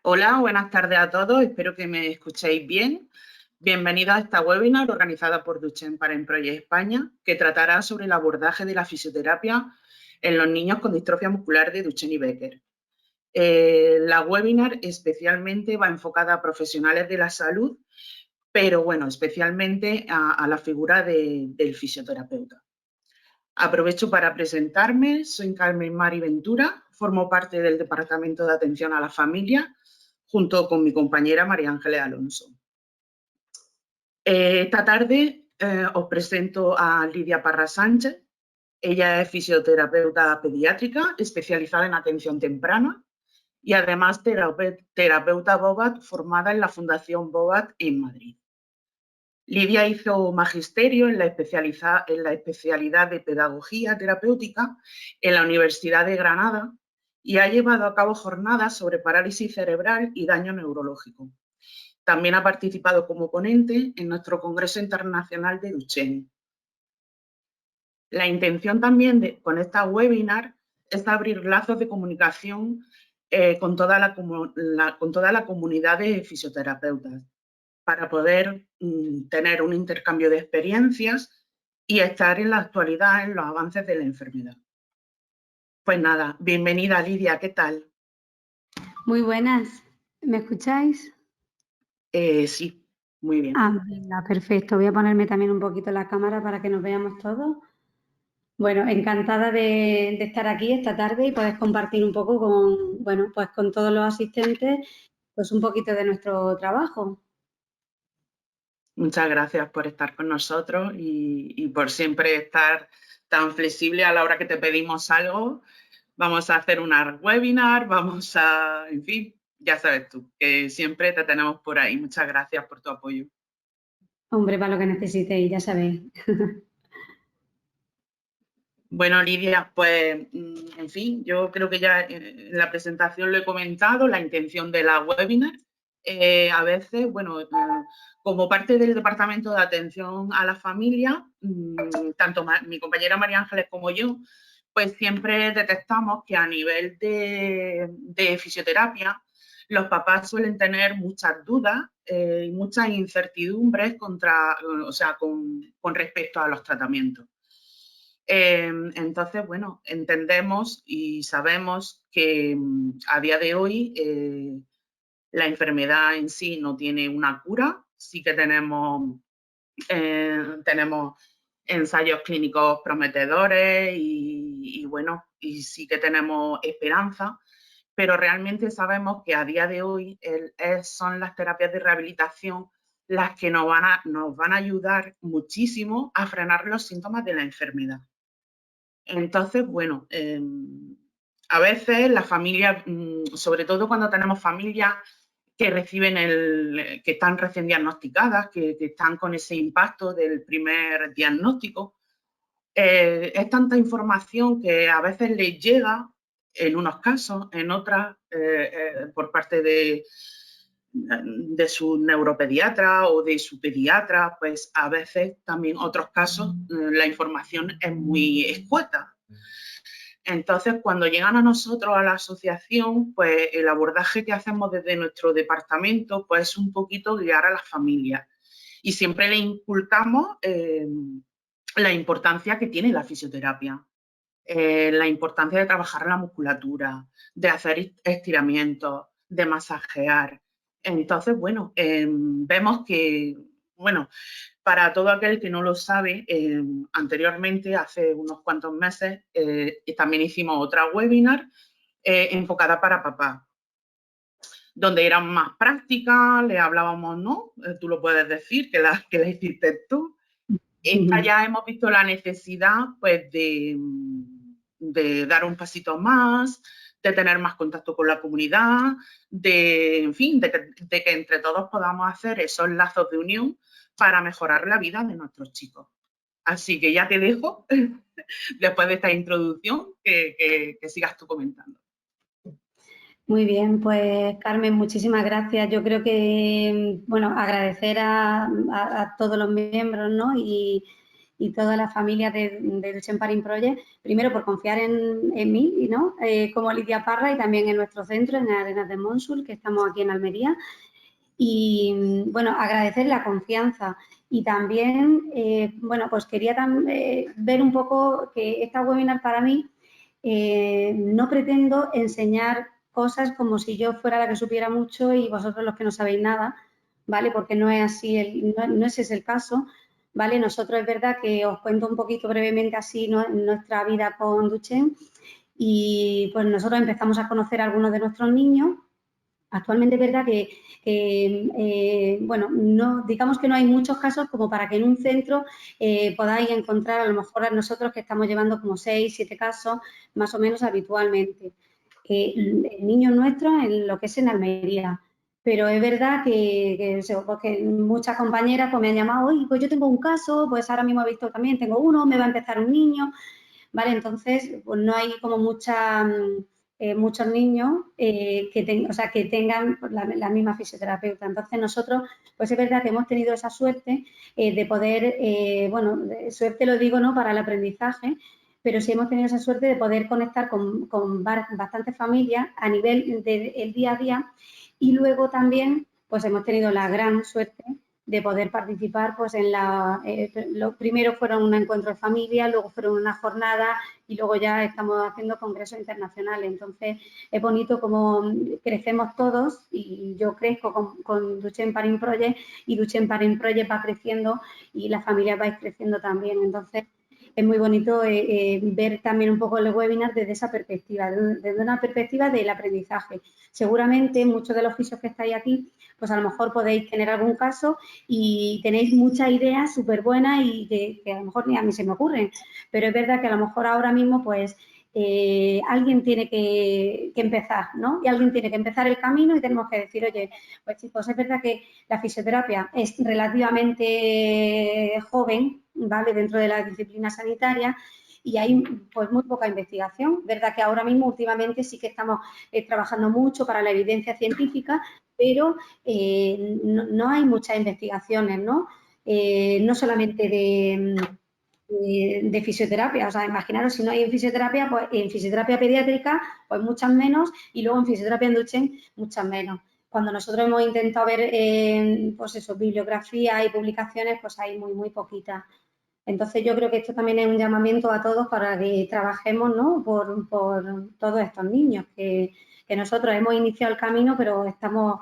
Hola, buenas tardes a todos. Espero que me escuchéis bien. Bienvenidos a esta webinar organizada por Duchenne Parent Project España, que tratará sobre el abordaje de la fisioterapia en los niños con distrofia muscular de Duchenne y Becker. La webinar especialmente va enfocada a profesionales de la salud, pero bueno, especialmente a la figura del fisioterapeuta. Aprovecho para presentarme. Soy Carmen Mari Ventura, formo parte del Departamento de Atención a la Familia, junto con mi compañera María Ángeles Alonso. Esta tarde os presento a Lidia Parra Sánchez. Ella es fisioterapeuta pediátrica especializada en atención temprana y además terapeuta BOBAT formada en la Fundación BOBAT en Madrid. Lidia hizo magisterio en la especialidad de pedagogía terapéutica en la Universidad de Granada y ha llevado a cabo jornadas sobre parálisis cerebral y daño neurológico. También ha participado como ponente en nuestro Congreso Internacional de Duchenne. La intención también con esta webinar es abrir lazos de comunicación con toda la comunidad de fisioterapeutas para poder tener un intercambio de experiencias y estar en la actualidad en los avances de la enfermedad. Pues nada, bienvenida Lidia, ¿qué tal? Muy buenas, ¿me escucháis? Sí, muy bien. Venga, perfecto. Voy a ponerme también un poquito la cámara para que nos veamos todos. Bueno, encantada de estar aquí esta tarde y poder compartir un poco con todos los asistentes, pues un poquito de nuestro trabajo. Muchas gracias por estar con nosotros y por siempre estar tan flexible a la hora que te pedimos algo. Vamos a hacer una webinar, en fin, ya sabes tú, que siempre te tenemos por ahí. Muchas gracias por tu apoyo. Hombre, para lo que necesitéis, ya sabéis. Bueno, Lidia, pues, en fin, yo creo que ya en la presentación lo he comentado, la intención de la webinar. A veces, bueno, como parte del Departamento de Atención a la Familia, tanto mi compañera María Ángeles como yo, pues siempre detectamos que a nivel de fisioterapia, los papás suelen tener muchas dudas y muchas incertidumbres con respecto a los tratamientos. Entonces, bueno, entendemos y sabemos que a día de hoy la enfermedad en sí no tiene una cura. Sí que tenemos ensayos clínicos prometedores bueno, y sí que tenemos esperanza, pero realmente sabemos que a día de hoy son las terapias de rehabilitación las que nos van a ayudar muchísimo a frenar los síntomas de la enfermedad. Entonces, bueno, a veces las familias, sobre todo cuando tenemos familias que están recién diagnosticadas, que están con ese impacto del primer diagnóstico, es tanta información que a veces les llega, en unos casos, en otras, por parte de su neuropediatra o de su pediatra, pues a veces también otros casos la información es muy escueta. Entonces, cuando llegan a nosotros, a la asociación, pues el abordaje que hacemos desde nuestro departamento pues es un poquito guiar a las familias. Y siempre le inculcamos la importancia que tiene la fisioterapia, la importancia de trabajar la musculatura, de hacer estiramientos, de masajear. Entonces, bueno, vemos que, bueno, para todo aquel que no lo sabe, anteriormente, hace unos cuantos meses, también hicimos otra webinar enfocada para papás, donde eran más prácticas, le hablábamos, ¿no? Tú lo puedes decir, que la hiciste tú. Esta ya hemos visto la necesidad, pues, de dar un pasito más, de tener más contacto con la comunidad, en fin, de que entre todos podamos hacer esos lazos de unión para mejorar la vida de nuestros chicos. Así que ya te dejo, después de esta introducción, que sigas tú comentando. Muy bien, pues Carmen, muchísimas gracias. Yo creo que, bueno, agradecer a todos los miembros, ¿no? Y y toda la familia de Duchen Parin Project, primero por confiar en mí, ¿no? Como Lidia Parra, y también en nuestro centro, en Arenas de Monsul, que estamos aquí en Almería. Y, bueno, agradecer la confianza. Y también, bueno, pues quería ver un poco que esta webinar para mí, no pretendo enseñar cosas como si yo fuera la que supiera mucho y vosotros los que no sabéis nada, ¿vale? Porque no es así, no ese es el caso, ¿vale? Nosotros es verdad que os cuento un poquito brevemente así nuestra vida con Duchen, y pues nosotros empezamos a conocer a algunos de nuestros niños. Actualmente es verdad que bueno, no, digamos que no hay muchos casos como para que en un centro podáis encontrar, a lo mejor a nosotros que estamos llevando como 6, 7 casos más o menos habitualmente. Niños nuestros en lo que es en Almería. Pero es verdad porque muchas compañeras pues, me han llamado, oye, pues yo tengo un caso, pues ahora mismo he visto también, tengo uno, me va a empezar un niño, ¿vale? Entonces, pues no hay como muchos niños que tengan la misma fisioterapeuta. Entonces, nosotros, pues es verdad que hemos tenido esa suerte de poder, bueno, suerte lo digo, ¿no?, para el aprendizaje, pero sí hemos tenido esa suerte de poder conectar con bastantes familias a nivel del día a día, y luego también, pues hemos tenido la gran suerte de poder participar pues lo primero fueron un encuentro de familia, luego fueron una jornada y luego ya estamos haciendo congresos internacionales. Entonces es bonito como crecemos todos, y yo crezco con Duchen Parin Project, y Duchen Parin Project va creciendo y la familia va creciendo también. Entonces es muy bonito ver también un poco el webinar desde esa perspectiva, desde una perspectiva del aprendizaje. Seguramente muchos de los fisios que estáis aquí, pues a lo mejor podéis tener algún caso y tenéis muchas ideas súper buenas y que a lo mejor ni a mí se me ocurren, pero es verdad que a lo mejor ahora mismo pues alguien tiene que empezar, ¿no? Y alguien tiene que empezar el camino y tenemos que decir, oye, pues chicos, es verdad que la fisioterapia es relativamente joven, ¿vale?, dentro de la disciplina sanitaria, y hay pues muy poca investigación. Verdad que ahora mismo últimamente sí que estamos trabajando mucho para la evidencia científica, pero no hay muchas investigaciones, ¿no? No solamente de fisioterapia, o sea, imaginaros si no hay en fisioterapia, pues en fisioterapia pediátrica, pues muchas menos, y luego en fisioterapia en Duchen, muchas menos. Cuando nosotros hemos intentado ver, pues eso, bibliografía y publicaciones, pues hay muy poquitas. Entonces yo creo que esto también es un llamamiento a todos para que trabajemos, ¿no?, por todos estos niños, que nosotros hemos iniciado el camino, pero estamos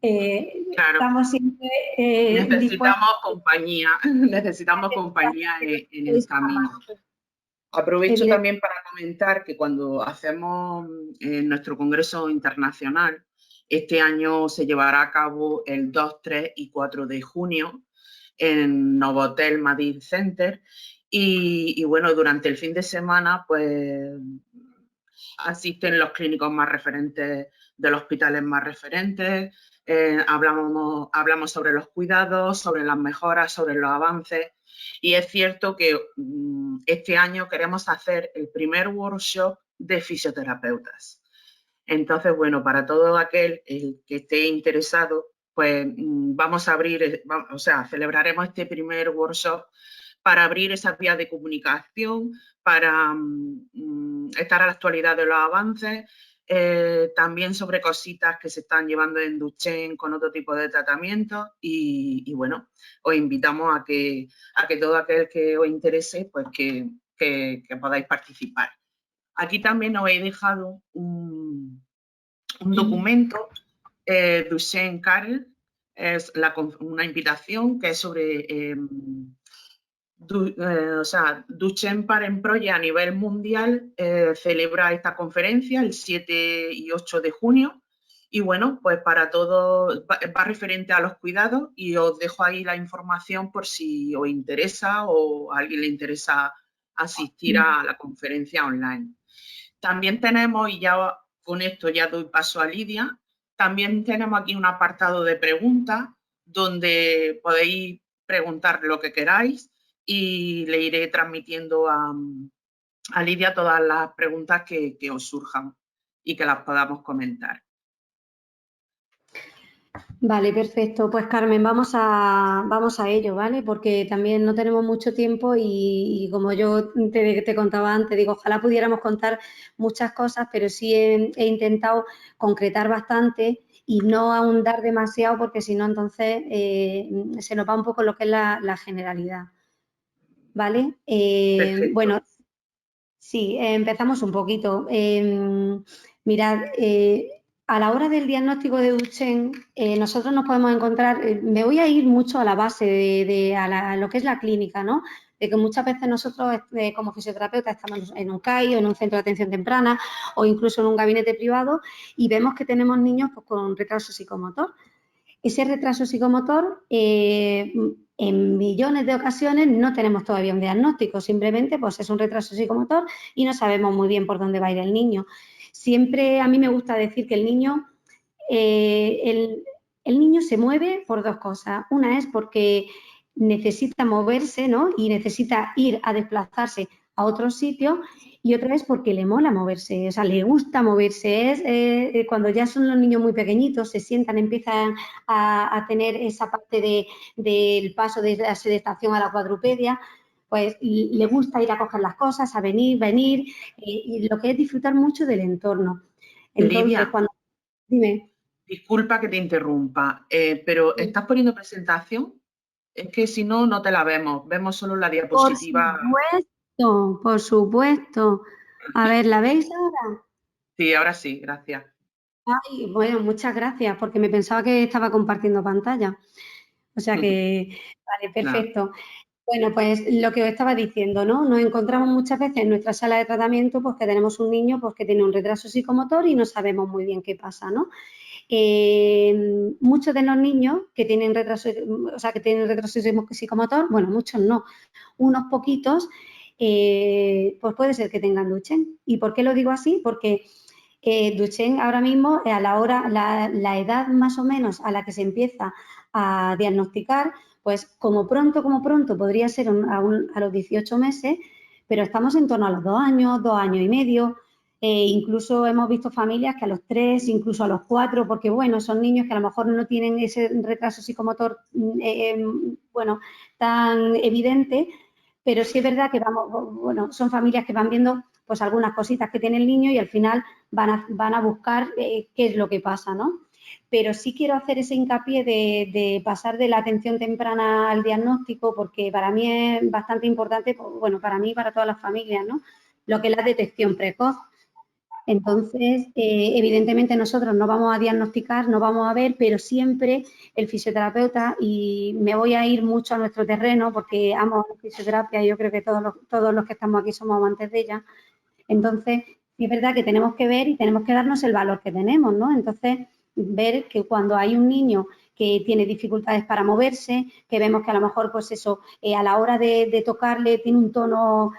Claro, siempre dispuestos necesitamos compañía, necesitamos compañía en el camino. Aprovecho también para comentar que cuando hacemos nuestro congreso internacional, este año se llevará a cabo el 2, 3 y 4 de junio en Novotel Madrid Center, y bueno, durante el fin de semana pues asisten los clínicos más referentes de los hospitales más referentes, hablamos sobre los cuidados, sobre las mejoras, sobre los avances, y es cierto que este año queremos hacer el primer workshop de fisioterapeutas. Entonces, bueno, para todo aquel que esté interesado, pues vamos a abrir, o sea, celebraremos este primer workshop para abrir esas vías de comunicación, para estar a la actualidad de los avances, también sobre cositas que se están llevando en Duchen con otro tipo de tratamientos, y bueno, os invitamos a que todo aquel que os interese, pues que podáis participar. Aquí también os he dejado un documento, Duchen Karel, es una invitación que es sobre o sea, Duchen Parin Project a nivel mundial celebra esta conferencia el 7 y 8 de junio, y bueno, pues para todos va referente a los cuidados, y os dejo ahí la información por si os interesa o a alguien le interesa asistir a la conferencia online. También tenemos, y ya con esto ya doy paso a Lidia, también tenemos aquí un apartado de preguntas donde podéis preguntar lo que queráis, y le iré transmitiendo a Lidia todas las preguntas que os surjan y que las podamos comentar. Vale, perfecto. Pues Carmen, vamos a ello, ¿vale? Porque también no tenemos mucho tiempo y como yo te contaba antes, digo, ojalá pudiéramos contar muchas cosas, pero sí he intentado concretar bastante y no ahondar demasiado porque si no, entonces se nos va un poco lo que es la generalidad, ¿vale? Perfecto. Bueno, sí, empezamos un poquito. Mirad, a la hora del diagnóstico de Duchenne, nosotros nos podemos encontrar, me voy a ir mucho a la base a lo que es la clínica, ¿no? De que muchas veces nosotros como fisioterapeutas estamos en un CAI o en un centro de atención temprana o incluso en un gabinete privado y vemos que tenemos niños pues, con retraso psicomotor. Ese retraso psicomotor, en millones de ocasiones no tenemos todavía un diagnóstico, simplemente pues es un retraso psicomotor y no sabemos muy bien por dónde va a ir el niño. Siempre a mí me gusta decir que el niño se mueve por dos cosas. Una es porque necesita moverse, ¿no? Y necesita ir a desplazarse a otro sitio y otra vez porque le mola moverse, o sea, le gusta moverse. Es cuando ya son los niños muy pequeñitos, se sientan, empiezan a tener esa parte del paso de la sedestación a la cuadrupedia, pues le gusta ir a coger las cosas, a venir, y lo que es disfrutar mucho del entorno. Entonces, Lidia, cuando... Dime. disculpa que te interrumpa, pero ¿estás poniendo presentación? Es que si no, no te la vemos. Vemos solo la Por diapositiva. supuesto, por supuesto. A ver, ¿la veis ahora? Sí, ahora sí, gracias. Ay, bueno, muchas gracias, porque me pensaba que estaba compartiendo pantalla. O sea que, vale, Nada. perfecto. Bueno, pues lo que os estaba diciendo, ¿no? Nos encontramos muchas veces en nuestra sala de tratamiento pues que tenemos un niño pues, que tiene un retraso psicomotor y no sabemos muy bien qué pasa, ¿no? Muchos de los niños que tienen retraso, o sea, que tienen retraso psicomotor, bueno, muchos no, unos poquitos, pues puede ser que tengan Duchenne. ¿Y por qué lo digo así? Porque Duchenne ahora mismo, a la hora, la edad más o menos a la que se empieza a diagnosticar, pues como pronto podría ser a los 18 meses, pero estamos en torno a los 2 años y medio. Incluso hemos visto familias que a los 3, incluso a los 4, porque bueno, son niños que a lo mejor no tienen ese retraso psicomotor, bueno, tan evidente, pero sí es verdad que vamos, bueno, son familias que van viendo pues algunas cositas que tiene el niño y al final van a buscar qué es lo que pasa, ¿no? Pero sí quiero hacer ese hincapié de pasar de la atención temprana al diagnóstico porque para mí es bastante importante, bueno, para mí y para todas las familias, ¿no? Lo que es la detección precoz. Entonces, evidentemente nosotros no vamos a diagnosticar, no vamos a ver, pero siempre el fisioterapeuta, y me voy a ir mucho a nuestro terreno porque amo la fisioterapia y yo creo que todos los que estamos aquí somos amantes de ella. Entonces, sí es verdad que tenemos que ver y tenemos que darnos el valor que tenemos, ¿no? Entonces, ver que cuando hay un niño que tiene dificultades para moverse, que vemos que a lo mejor, pues eso, a la hora de tocarle tiene un tono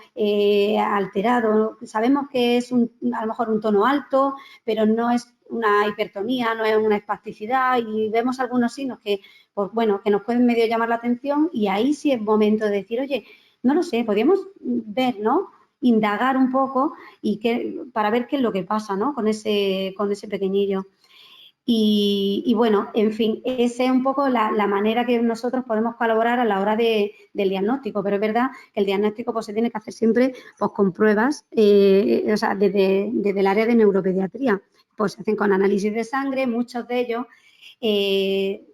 alterado. Sabemos que es a lo mejor un tono alto, pero no es una hipertonía, no es una espasticidad y vemos algunos signos que, pues bueno, que nos pueden medio llamar la atención y ahí sí es momento de decir, oye, no lo sé, podríamos ver, ¿no? Indagar un poco para ver qué es lo que pasa, ¿no? Con ese pequeñillo. Y bueno, en fin, esa es un poco la manera que nosotros podemos colaborar a la hora del diagnóstico, pero es verdad que el diagnóstico pues, se tiene que hacer siempre pues, con pruebas, o sea, desde el área de neuropediatría. Pues se hacen con análisis de sangre, muchos de ellos eh,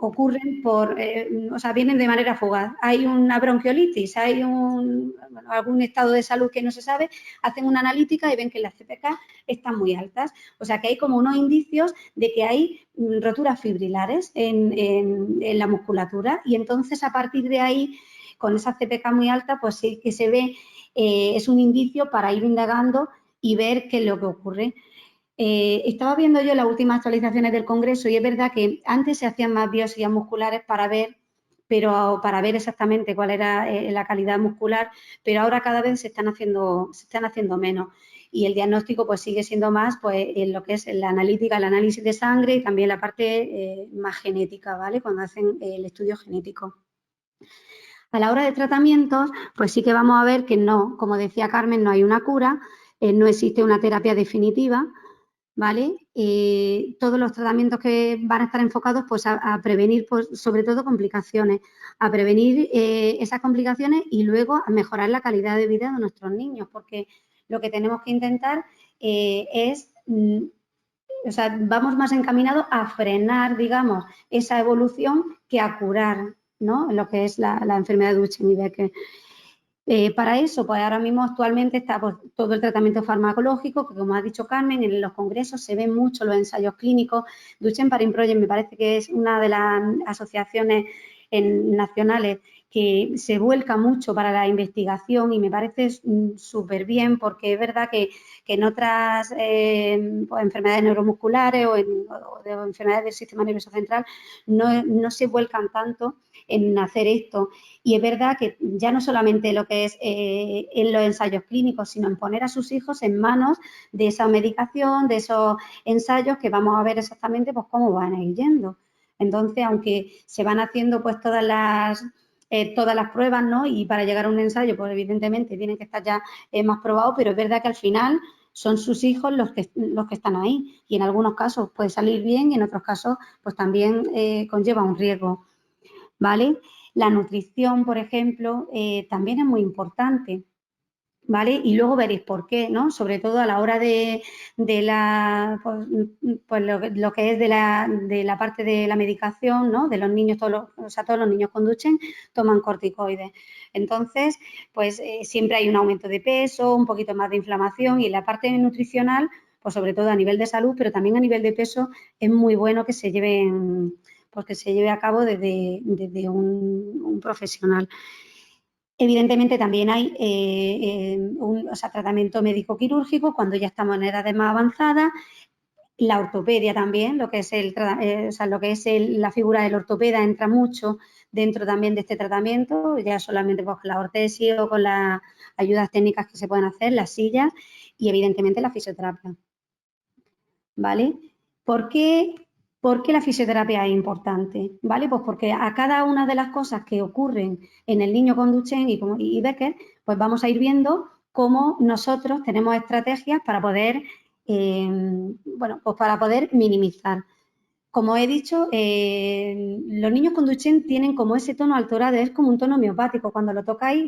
ocurren o sea, vienen de manera fugaz. Hay una bronquiolitis, hay algún estado de salud que no se sabe, hacen una analítica y ven que las CPK están muy altas. O sea, que hay como unos indicios de que hay roturas fibrilares en la musculatura y entonces a partir de ahí, con esa CPK muy alta, pues sí que se ve, es un indicio para ir indagando y ver qué es lo que ocurre. Estaba viendo yo las últimas actualizaciones del Congreso y es verdad que antes se hacían más biopsias musculares pero para ver exactamente cuál era la calidad muscular, pero ahora cada vez se están haciendo menos. Y el diagnóstico pues sigue siendo más pues en lo que es la analítica, el análisis de sangre y también la parte más genética, ¿vale? Cuando hacen el estudio genético. A la hora de tratamientos, pues sí que vamos a ver que no, como decía Carmen, no hay una cura, no existe una terapia definitiva, ¿vale? Todos los tratamientos que van a estar enfocados pues, a prevenir, pues, sobre todo, complicaciones, a prevenir esas complicaciones y luego a mejorar la calidad de vida de nuestros niños, porque lo que tenemos que intentar es, o sea, vamos más encaminados a frenar, digamos, esa evolución que a curar, ¿no? Lo que es la enfermedad de Duchenne y Becker. Para eso, pues ahora mismo actualmente está pues, todo el tratamiento farmacológico, que como ha dicho Carmen, en los congresos se ven mucho los ensayos clínicos. Duchenne Pain Project me parece que es una de las asociaciones nacionales que se vuelca mucho para la investigación y me parece súper bien porque es verdad que en otras pues, enfermedades neuromusculares o de enfermedades del sistema nervioso central no se vuelcan tanto en hacer esto. Y es verdad que ya no solamente lo que es en los ensayos clínicos, sino en poner a sus hijos en manos de esa medicación, de esos ensayos que vamos a ver exactamente pues, cómo van a ir yendo. Entonces, aunque se van haciendo pues todas las pruebas, ¿no? Y para llegar a un ensayo, pues evidentemente tienen que estar ya más probados, pero es verdad que al final son sus hijos los que están ahí y en algunos casos puede salir bien y en otros casos pues también conlleva un riesgo, ¿vale? La nutrición, por ejemplo, también es muy importante, ¿vale? Y luego veréis por qué, ¿no? Sobre todo a la hora de la, pues lo que es de la parte de la medicación, ¿no? De los niños, todos los niños con Duchenne toman corticoides. Entonces, pues siempre hay un aumento de peso, un poquito más de inflamación y en la parte nutricional, pues sobre todo a nivel de salud, pero también a nivel de peso, es muy bueno que se lleven pues que se lleve a cabo desde un profesional. Evidentemente también hay tratamiento médico-quirúrgico cuando ya estamos en edades más avanzadas, la ortopedia también, lo que es la figura del ortopeda entra mucho dentro también de este tratamiento, ya solamente pues, con la ortesis o con las ayudas técnicas que se pueden hacer, las sillas y evidentemente la fisioterapia. ¿Vale? ¿Por qué la fisioterapia es importante? ¿Vale? Pues porque a cada una de las cosas que ocurren en el niño con Duchenne y Becker, pues vamos a ir viendo cómo nosotros tenemos estrategias para poder, pues para poder minimizar. Como he dicho, los niños con Duchenne tienen como ese tono alterado, es como un tono homeopático. Cuando lo tocáis,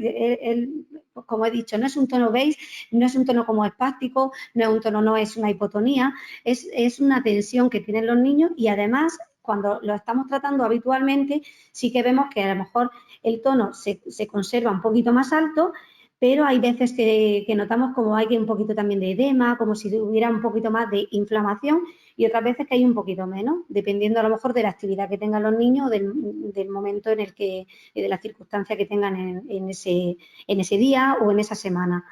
como he dicho, no es un tono beige, no es un tono como espástico, no es un tono, no es una hipotonía, es una tensión que tienen los niños y además, cuando lo estamos tratando habitualmente, sí que vemos que a lo mejor el tono se conserva un poquito más alto, pero hay veces que notamos como hay un poquito también de edema, como si hubiera un poquito más de inflamación y otras veces que hay un poquito menos, dependiendo a lo mejor de la actividad que tengan los niños o del momento en el que, de la circunstancia que tengan en ese día o en esa semana,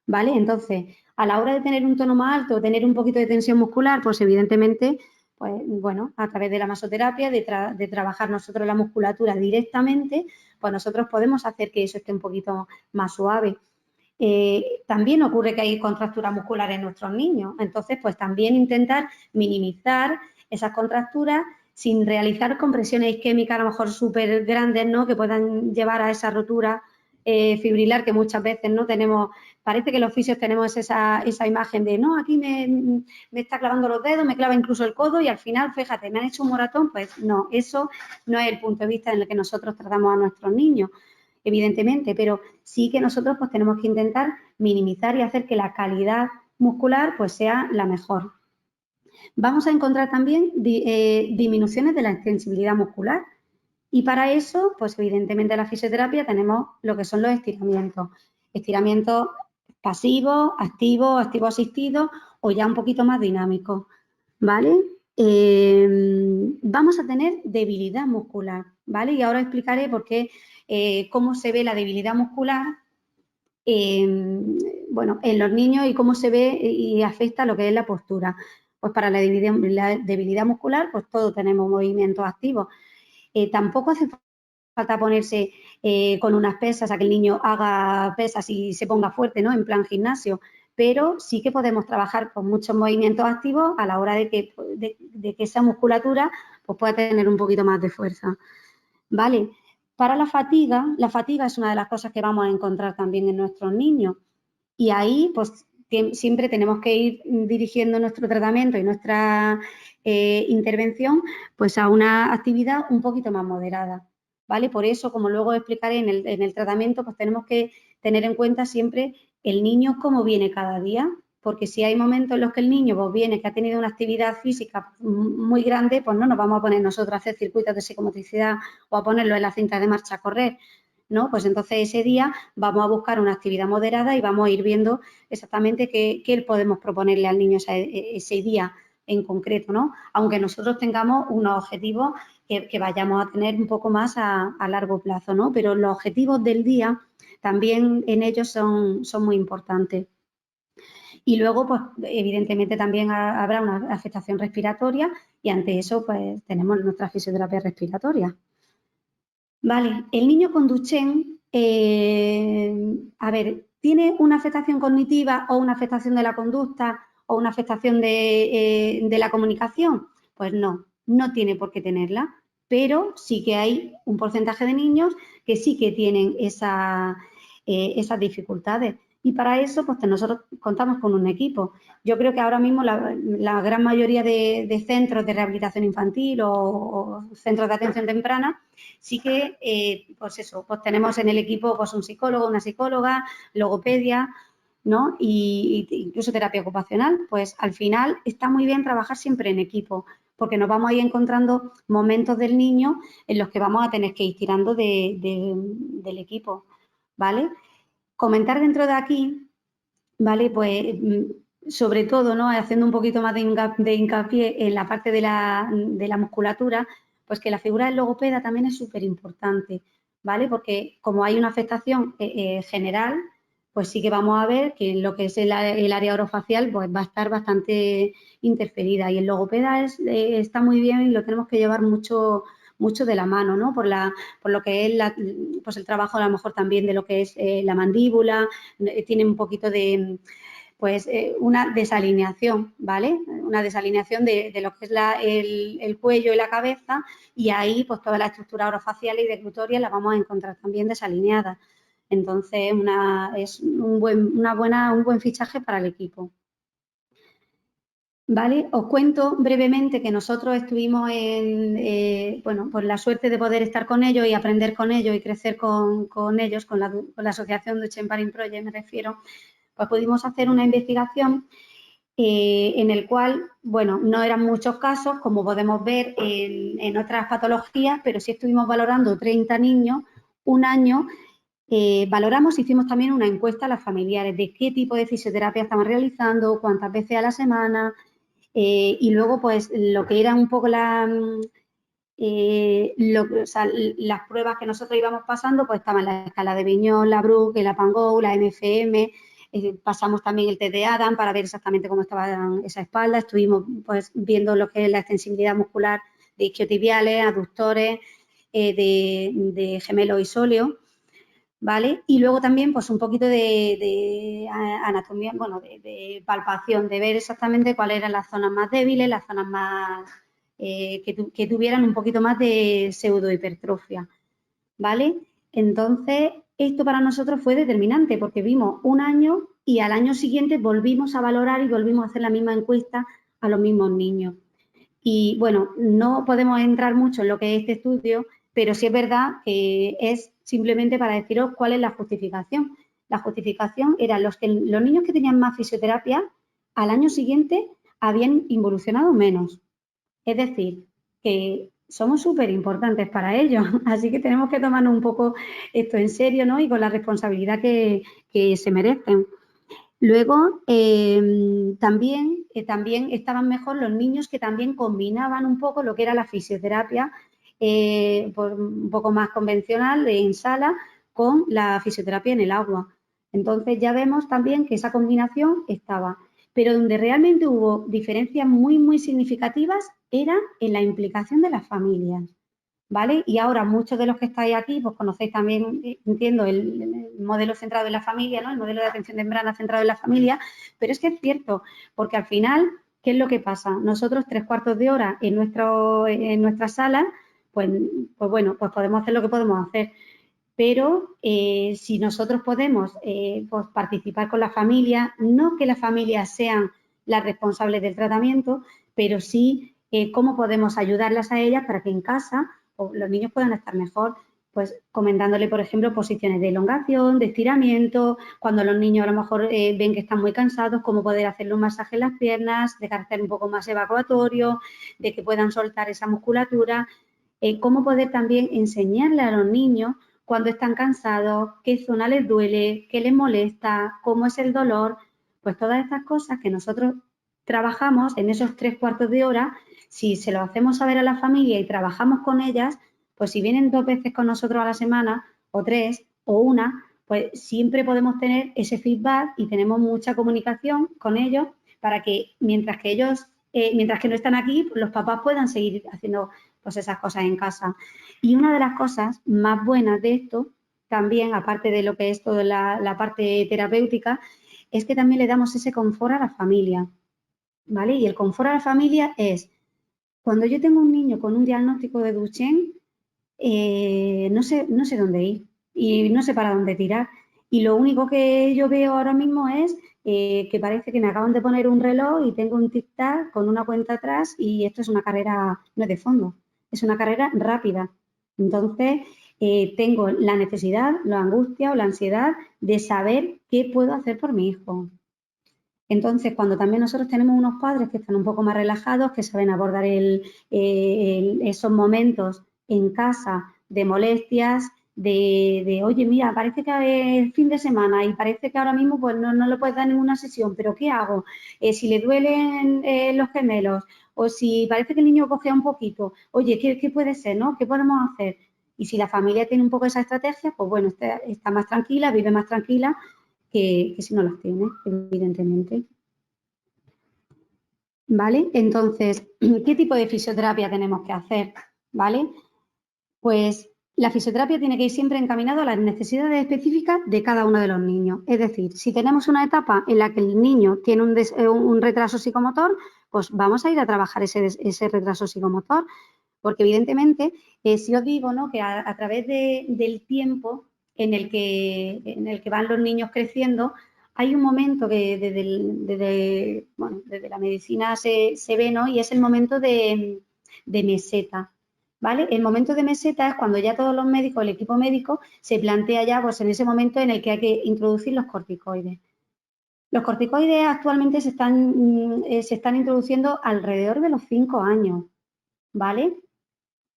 ¿vale? Entonces, a la hora de tener un tono más alto, tener un poquito de tensión muscular, pues evidentemente, pues bueno, a través de la masoterapia, de trabajar nosotros la musculatura directamente, pues nosotros podemos hacer que eso esté un poquito más suave. También ocurre que hay contracturas musculares en nuestros niños, entonces pues también intentar minimizar esas contracturas sin realizar compresiones isquémicas a lo mejor súper grandes, ¿no? Que puedan llevar a esa rotura fibrilar que muchas veces no tenemos. Parece que los fisios tenemos esa imagen de no, aquí me está clavando los dedos, me clava incluso el codo y al final, fíjate, me han hecho un moratón. Pues no, eso no es el punto de vista en el que nosotros tratamos a nuestros niños, evidentemente, pero sí que nosotros pues tenemos que intentar minimizar y hacer que la calidad muscular pues sea la mejor. Vamos a encontrar también disminuciones de la extensibilidad muscular y para eso, pues evidentemente en la fisioterapia tenemos lo que son los estiramientos. Estiramientos pasivos, activos, activo asistidos o ya un poquito más dinámicos, ¿vale? Vamos a tener debilidad muscular, ¿vale? Y ahora explicaré por qué, cómo se ve la debilidad muscular en los niños y cómo se ve y afecta lo que es la postura. Pues para la debilidad muscular, pues todos tenemos movimientos activos. Tampoco hace falta ponerse con unas pesas a que el niño haga pesas y se ponga fuerte, ¿no? En plan gimnasio. Pero sí que podemos trabajar con muchos movimientos activos a la hora de que esa musculatura pues, pueda tener un poquito más de fuerza. ¿Vale? Para la fatiga es una de las cosas que vamos a encontrar también en nuestros niños. Y ahí, pues, siempre tenemos que ir dirigiendo nuestro tratamiento y nuestra intervención pues a una actividad un poquito más moderada, ¿vale? Por eso, como luego explicaré en el tratamiento, pues tenemos que tener en cuenta siempre el niño cómo viene cada día, porque si hay momentos en los que el niño pues, viene que ha tenido una actividad física muy grande, pues no nos vamos a poner nosotros a hacer circuitos de psicomotricidad o a ponerlo en la cinta de marcha a correr, ¿no? Pues entonces ese día vamos a buscar una actividad moderada y vamos a ir viendo exactamente qué podemos proponerle al niño ese día en concreto, ¿no? Aunque nosotros tengamos unos objetivos que vayamos a tener un poco más a largo plazo, ¿no? Pero los objetivos del día también en ellos son muy importantes. Y luego, pues, evidentemente también habrá una afectación respiratoria y ante eso, pues, tenemos nuestra fisioterapia respiratoria. Vale, el niño con Duchenne, a ver, ¿tiene una afectación cognitiva o una afectación de la conducta o una afectación de la comunicación? Pues no, no tiene por qué tenerla, pero sí que hay un porcentaje de niños que sí que tienen esas dificultades. Y para eso, pues nosotros contamos con un equipo. Yo creo que ahora mismo la gran mayoría de centros de rehabilitación infantil o centros de atención temprana sí que, pues eso, pues tenemos en el equipo pues un psicólogo, una psicóloga, logopedia, ¿no? Y incluso terapia ocupacional. Pues al final está muy bien trabajar siempre en equipo, porque nos vamos a ir encontrando momentos del niño en los que vamos a tener que ir tirando del equipo, ¿vale? Comentar dentro de aquí, ¿vale? Pues sobre todo, ¿no? Haciendo un poquito más de hincapié en la parte de la musculatura, pues que la figura del logopeda también es súper importante, ¿vale? Porque como hay una afectación general, pues sí que vamos a ver que lo que es el área orofacial pues va a estar bastante interferida y el logopeda está muy bien y lo tenemos que llevar mucho de la mano, ¿no? Por lo que es pues el trabajo a lo mejor también de lo que es la mandíbula, tiene un poquito de pues una desalineación, ¿vale? Una desalineación de lo que es el cuello y la cabeza y ahí pues toda la estructura orofacial y declutoria la vamos a encontrar también desalineada. Entonces es un buen fichaje para el equipo. ¿Vale? Os cuento brevemente que nosotros estuvimos bueno, pues la suerte de poder estar con ellos y aprender con ellos y crecer con ellos, con la asociación Duchenne Pain Project me refiero, pues pudimos hacer una investigación en el cual, bueno, no eran muchos casos, como podemos ver en otras patologías, pero sí estuvimos valorando 30 niños, un año, valoramos, hicimos también una encuesta a las familiares de qué tipo de fisioterapia estaban realizando, cuántas veces a la semana, y luego, pues, lo que era un poco las pruebas que nosotros íbamos pasando, pues estaban la escala de Biñón, la Bruch, la Pango, la MFM, pasamos también el test de Adam para ver exactamente cómo estaba esa espalda, estuvimos pues viendo lo que es la extensibilidad muscular de isquiotibiales, aductores, de gemelo y sóleo, ¿vale? Y luego también pues un poquito de anatomía, bueno, de palpación, de ver exactamente cuáles eran las zonas más débiles, las zonas más que tuvieran un poquito más de pseudohipertrofia, ¿vale? Entonces, esto para nosotros fue determinante porque vimos un año y al año siguiente volvimos a valorar y volvimos a hacer la misma encuesta a los mismos niños. Y bueno, no podemos entrar mucho en lo que es este estudio, pero sí es verdad que es simplemente para deciros cuál es la justificación. La justificación era los niños que tenían más fisioterapia al año siguiente habían involucionado menos. Es decir, que somos súper importantes para ellos, así que tenemos que tomarnos un poco esto en serio, ¿no? Y con la responsabilidad que se merecen. Luego, también estaban mejor los niños que también combinaban un poco lo que era la fisioterapia un poco más convencional en sala con la fisioterapia en el agua. Entonces ya vemos también que esa combinación estaba. Pero donde realmente hubo diferencias muy significativas era en la implicación de las familias, ¿vale? Y ahora muchos de los que estáis aquí, pues conocéis también, entiendo, el modelo centrado en la familia, ¿no? El modelo de atención temprana centrado en la familia, pero es que es cierto, porque al final, ¿qué es lo que pasa? Nosotros 3/4 de hora en nuestra sala, pues bueno, pues podemos hacer lo que podemos hacer. pero si nosotros podemos pues participar con la familia, no que las familias sean las responsables del tratamiento, pero sí cómo podemos ayudarlas a ellas para que en casa los niños puedan estar mejor, pues comentándole, por ejemplo, posiciones de elongación, de estiramiento, cuando los niños a lo mejor ven que están muy cansados, cómo poder hacerle un masaje en las piernas, de carácter un poco más evacuatorio, de que puedan soltar esa musculatura, cómo poder también enseñarle a los niños cuando están cansados, qué zona les duele, qué les molesta, cómo es el dolor, pues todas estas cosas que nosotros trabajamos en esos 3/4 de hora, si se lo hacemos saber a la familia y trabajamos con ellas, pues si vienen 2 veces con nosotros a la semana, o 3, o una, pues siempre podemos tener ese feedback y tenemos mucha comunicación con ellos para que mientras que no están aquí, pues los papás puedan seguir haciendo pues esas cosas en casa. Y una de las cosas más buenas de esto, también, aparte de lo que es toda la parte terapéutica, es que también le damos ese confort a la familia, ¿vale? Y el confort a la familia es, cuando yo tengo un niño con un diagnóstico de Duchenne, no sé dónde ir y no sé para dónde tirar. Y lo único que yo veo ahora mismo es que parece que me acaban de poner un reloj y tengo un tic-tac con una cuenta atrás y esto es una carrera, no es de fondo, es una carrera rápida. Entonces, tengo la necesidad, la angustia o la ansiedad de saber qué puedo hacer por mi hijo. Entonces, cuando también nosotros tenemos unos padres que están un poco más relajados, que saben abordar esos momentos en casa de molestias, oye, mira, parece que es fin de semana y parece que ahora mismo pues no le puedes dar ninguna sesión, pero ¿qué hago? Si le duelen los gemelos o si parece que el niño cojea un poquito, oye, ¿qué puede ser, no? ¿Qué podemos hacer? Y si la familia tiene un poco esa estrategia, pues bueno, está más tranquila, vive más tranquila que si no las tiene, evidentemente. ¿Vale? Entonces, ¿qué tipo de fisioterapia tenemos que hacer? ¿Vale? Pues la fisioterapia tiene que ir siempre encaminada a las necesidades específicas de cada uno de los niños. Es decir, si tenemos una etapa en la que el niño tiene un retraso psicomotor, pues vamos a ir a trabajar ese retraso psicomotor, porque evidentemente, si os digo, ¿no?, que a través del tiempo en el que van los niños creciendo, hay un momento que desde la medicina se ve, ¿no?, y es el momento de meseta, ¿vale? El momento de meseta es cuando ya todos los médicos, el equipo médico, se plantea ya, pues en ese momento en el que hay que introducir los corticoides. Los corticoides actualmente se están introduciendo alrededor de los 5 años, ¿vale?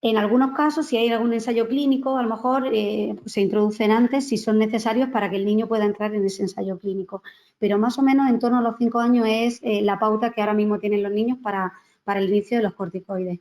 En algunos casos, si hay algún ensayo clínico, a lo mejor pues se introducen antes si son necesarios para que el niño pueda entrar en ese ensayo clínico. Pero más o menos en torno a los 5 años es la pauta que ahora mismo tienen los niños para el inicio de los corticoides.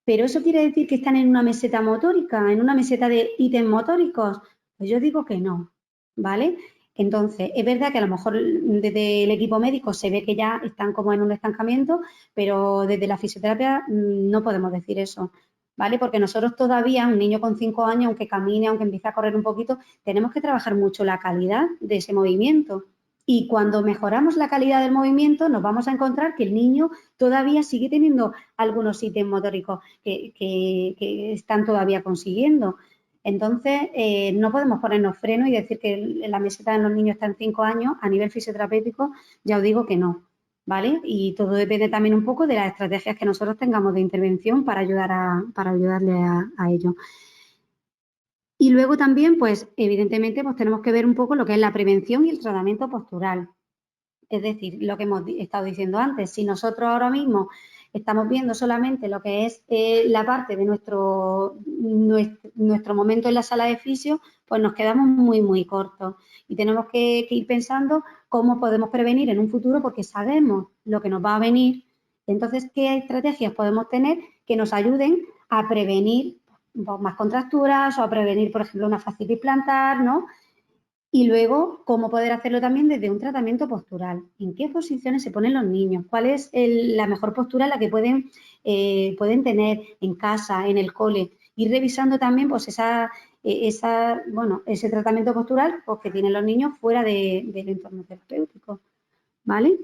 Pero eso quiere decir que están en una meseta motórica, en una meseta de ítems motóricos. Pues yo digo que no, ¿vale? Entonces, es verdad que a lo mejor desde el equipo médico se ve que ya están como en un estancamiento, pero desde la fisioterapia no podemos decir eso, ¿vale? Porque nosotros todavía, un niño con 5 años, aunque camine, aunque empiece a correr un poquito, tenemos que trabajar mucho la calidad de ese movimiento. Y cuando mejoramos la calidad del movimiento, nos vamos a encontrar que el niño todavía sigue teniendo algunos ítems motóricos que están todavía consiguiendo. Entonces, no podemos ponernos freno y decir que la meseta de los niños está en 5 años. A nivel fisioterapéutico, ya os digo que no, ¿vale? Y todo depende también un poco de las estrategias que nosotros tengamos de intervención para ayudarle a ellos. Y luego también, pues, evidentemente, pues tenemos que ver un poco lo que es la prevención y el tratamiento postural. Es decir, lo que hemos estado diciendo antes, si nosotros ahora mismo estamos viendo solamente lo que es la parte de nuestro momento en la sala de fisio, pues nos quedamos muy cortos. Y tenemos que ir pensando cómo podemos prevenir en un futuro porque sabemos lo que nos va a venir. Entonces, ¿qué estrategias podemos tener que nos ayuden a prevenir más contracturas o a prevenir, por ejemplo, una fascitis plantar, ¿no? Y luego, cómo poder hacerlo también desde un tratamiento postural. ¿En qué posiciones se ponen los niños? ¿Cuál es la mejor postura en la que pueden tener en casa, en el cole? Ir revisando también pues ese tratamiento postural pues, que tienen los niños fuera del entorno terapéutico. ¿Vale?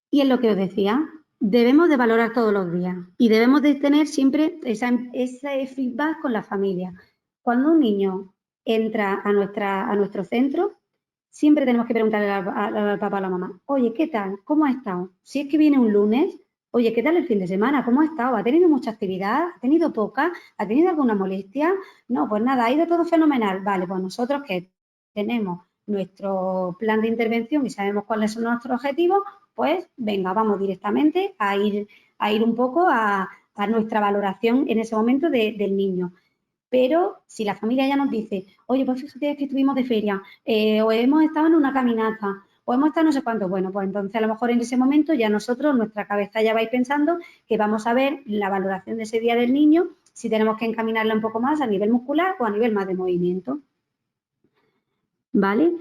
Y es lo que os decía, debemos de valorar todos los días y debemos de tener siempre ese feedback con la familia. cuando un niño entra a nuestro centro, siempre tenemos que preguntarle al papá o a la mamá, oye, ¿qué tal? ¿Cómo ha estado? Si es que viene un lunes, oye, ¿qué tal el fin de semana? ¿Cómo ha estado? ¿Ha tenido mucha actividad? ¿Ha tenido poca? ¿Ha tenido alguna molestia? No, pues nada, ha ido todo fenomenal. Vale, pues nosotros que tenemos nuestro plan de intervención y sabemos cuáles son nuestros objetivos, pues venga, vamos directamente a ir un poco a nuestra valoración en ese momento del niño. Pero si la familia ya nos dice, oye, pues fíjate que estuvimos de feria, o hemos estado en una caminata, o hemos estado no sé cuánto, bueno, pues entonces a lo mejor en ese momento ya nosotros, nuestra cabeza ya va a ir pensando que vamos a ver la valoración de ese día del niño, si tenemos que encaminarla un poco más a nivel muscular o a nivel más de movimiento. ¿Vale?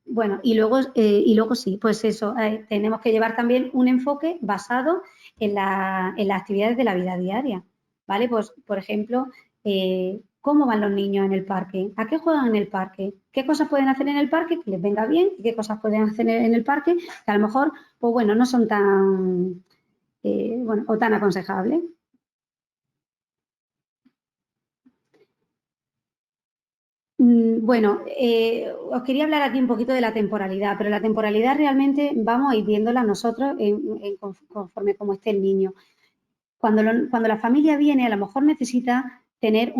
Bueno, y luego sí, pues eso, tenemos que llevar también un enfoque basado en las actividades de la vida diaria, ¿vale? Pues, por ejemplo, ¿cómo van los niños en el parque? ¿A qué juegan en el parque? ¿Qué cosas pueden hacer en el parque que les venga bien? ¿Y qué cosas pueden hacer en el parque que a lo mejor, pues bueno, no son tan, bueno, o tan aconsejables? Bueno, os quería hablar aquí un poquito de la temporalidad, pero la temporalidad realmente vamos a ir viéndola nosotros conforme como esté el niño. Cuando la familia viene, a lo mejor necesita tener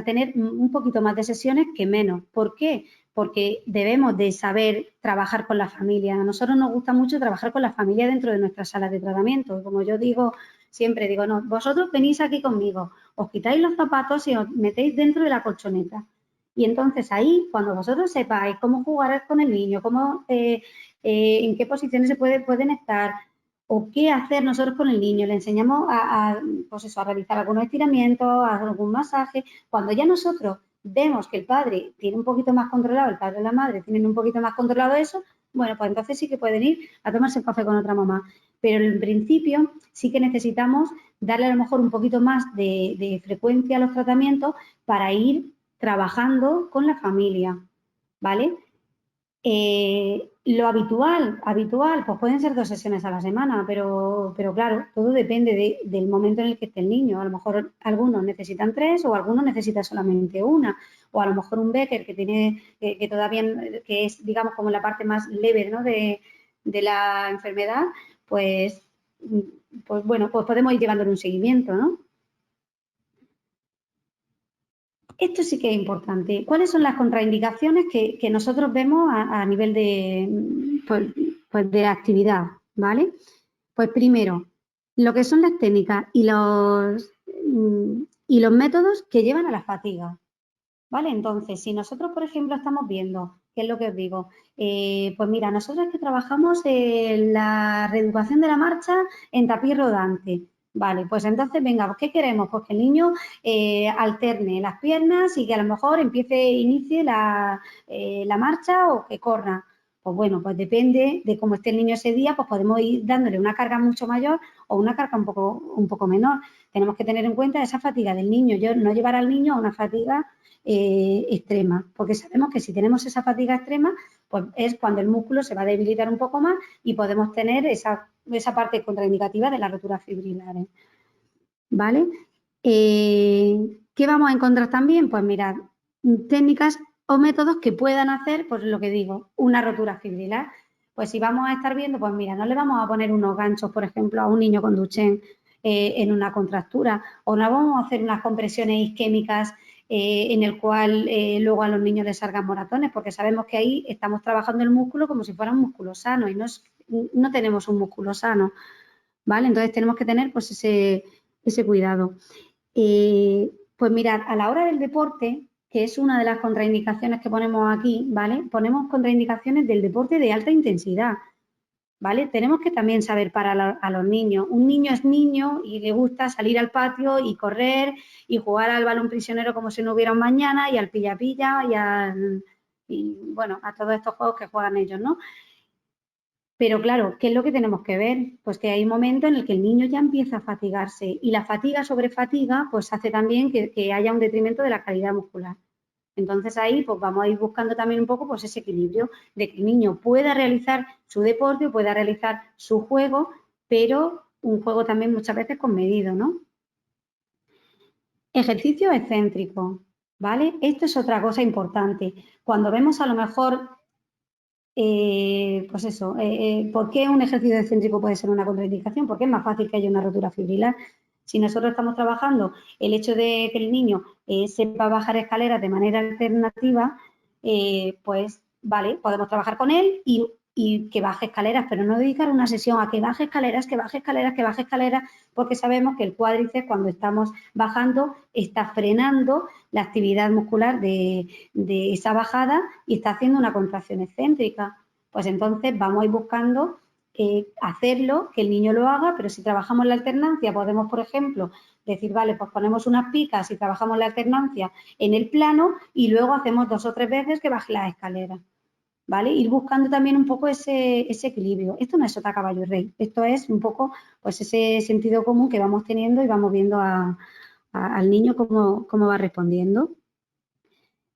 tener un poquito más de sesiones que menos. ¿Por qué? Porque debemos de saber trabajar con la familia. A nosotros nos gusta mucho trabajar con la familia dentro de nuestras salas de tratamiento. Como yo digo, siempre digo, no, vosotros venís aquí conmigo, os quitáis los zapatos y os metéis dentro de la colchoneta. Y entonces ahí, cuando vosotros sepáis cómo jugar con el niño, en qué posiciones pueden estar, o qué hacer nosotros con el niño. Le enseñamos pues eso, a realizar algunos estiramientos, a algún masaje. Cuando ya nosotros vemos que el padre tiene un poquito más controlado, el padre y la madre tienen un poquito más controlado eso, bueno, pues entonces sí que pueden ir a tomarse un café con otra mamá. Pero en principio sí que necesitamos darle a lo mejor un poquito más de frecuencia a los tratamientos para ir trabajando con la familia, ¿vale? Lo habitual, pues pueden ser 2 sesiones a la semana, pero claro, todo depende del momento en el que esté el niño. A lo mejor algunos necesitan 3 o algunos necesitan solamente una. O a lo mejor un Becker que tiene, que todavía, que es, digamos, como la parte más leve, ¿no? de la enfermedad, pues bueno, pues podemos ir llevándole un seguimiento, ¿no? Esto sí que es importante. ¿Cuáles son las contraindicaciones que nosotros vemos a nivel pues de actividad? ¿Vale? Pues primero, lo que son las técnicas y los métodos que llevan a la fatiga. ¿Vale? Entonces, si nosotros, por ejemplo, estamos viendo, ¿qué es lo que os digo? Pues mira, nosotros que trabajamos en la reeducación de la marcha en tapiz rodante. Vale, pues entonces, venga, pues, ¿qué queremos? Pues que el niño alterne las piernas y que a lo mejor inicie la marcha o que corra. Pues bueno, pues depende de cómo esté el niño ese día, pues podemos ir dándole una carga mucho mayor o una carga un poco menor. Tenemos que tener en cuenta esa fatiga del niño, no llevar al niño a una fatiga extrema, porque sabemos que si tenemos esa fatiga extrema, pues es cuando el músculo se va a debilitar un poco más y podemos tener esa parte contraindicativa de las roturas fibrilares. ¿Vale? ¿Qué vamos a encontrar también? Pues mirad, técnicas o métodos que puedan hacer, pues lo que digo, una rotura fibrilar. Pues si vamos a estar viendo, pues mira, no le vamos a poner unos ganchos, por ejemplo, a un niño con Duchenne en una contractura, o no vamos a hacer unas compresiones isquémicas en el cual luego a los niños les salgan moratones, porque sabemos que ahí estamos trabajando el músculo como si fuera un músculo sano y no tenemos un músculo sano, ¿vale? Entonces tenemos que tener pues ese cuidado. Pues mirad, a la hora del deporte, que es una de las contraindicaciones que ponemos aquí, ¿vale? Ponemos contraindicaciones del deporte de alta intensidad, ¿vale? Tenemos que también saber para a los niños. Un niño es niño y le gusta salir al patio y correr y jugar al balón prisionero como si no hubiera un mañana y al pilla-pilla y bueno, a todos estos juegos que juegan ellos, ¿no? Pero claro, ¿qué es lo que tenemos que ver? Pues que hay un momento en el que el niño ya empieza a fatigarse y la fatiga sobre fatiga pues hace también que haya un detrimento de la calidad muscular. Entonces ahí pues vamos a ir buscando también un poco pues ese equilibrio de que el niño pueda realizar su deporte, pueda realizar su juego, pero un juego también muchas veces con medido, ¿no? Ejercicio excéntrico, ¿vale? Esto es otra cosa importante. Cuando vemos a lo mejor, pues eso, ¿por qué un ejercicio excéntrico puede ser una contraindicación? Porque es más fácil que haya una rotura fibrilar. Si nosotros estamos trabajando el hecho de que el niño sepa bajar escaleras de manera alternativa, pues vale, podemos trabajar con él y que baje escaleras, pero no dedicar una sesión a que baje escaleras, que baje escaleras, que baje escaleras, porque sabemos que el cuádriceps cuando estamos bajando está frenando la actividad muscular de esa bajada y está haciendo una contracción excéntrica. Pues entonces vamos a ir buscando hacerlo, que el niño lo haga, pero si trabajamos la alternancia, podemos, por ejemplo, decir, vale, pues ponemos unas picas y trabajamos la alternancia en el plano y luego hacemos 2 o 3 veces que baje las escaleras. ¿Vale? Ir buscando también un poco ese equilibrio. Esto no es sota, caballo y rey, esto es un poco pues ese sentido común que vamos teniendo y vamos viendo al niño cómo va respondiendo.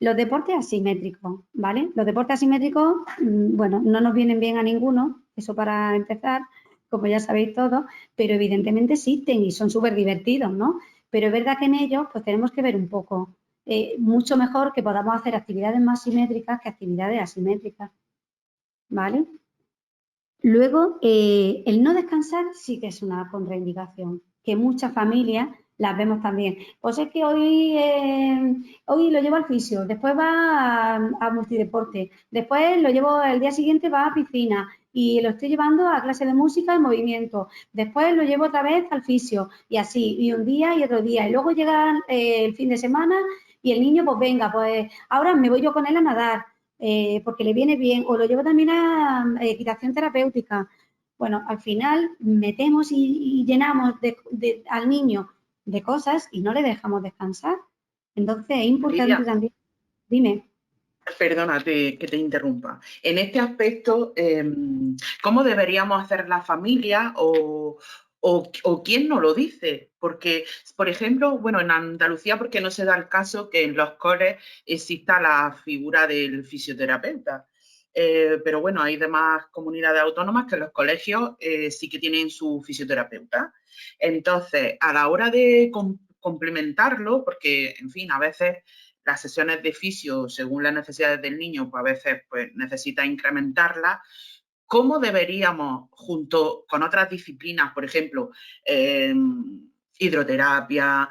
Los deportes asimétricos, ¿vale? Los deportes asimétricos, bueno, no nos vienen bien a ninguno, eso para empezar, como ya sabéis todos, pero evidentemente existen y son súper divertidos, ¿no? Pero es verdad que en ellos pues tenemos que ver un poco, mucho mejor que podamos hacer actividades más simétricas que actividades asimétricas, ¿vale? Luego, el no descansar sí que es una contraindicación, que muchas familias las vemos también. Pues es que hoy lo llevo al fisio, después va a multideporte, después lo llevo el día siguiente va a piscina y lo estoy llevando a clase de música en movimiento, después lo llevo otra vez al fisio y así, y un día y otro día. Y luego llega el fin de semana y el niño, pues venga, pues ahora me voy yo con él a nadar porque le viene bien, o lo llevo también a equitación terapéutica. Bueno, al final metemos y llenamos al niño de cosas y no le dejamos descansar. Entonces es importante Lidia, también, dime. perdona que te interrumpa. En este aspecto, ¿cómo deberíamos hacer la familia o quién nos lo dice? Porque, por ejemplo, bueno, en Andalucía, porque no se da el caso que en los coles exista la figura del fisioterapeuta. Pero bueno, hay demás comunidades autónomas que en los colegios sí que tienen su fisioterapeuta. Entonces, a la hora de complementarlo, porque, en fin, a veces las sesiones de fisio, según las necesidades del niño, pues a veces pues, necesita incrementarlas. ¿Cómo deberíamos, junto con otras disciplinas, por ejemplo, hidroterapia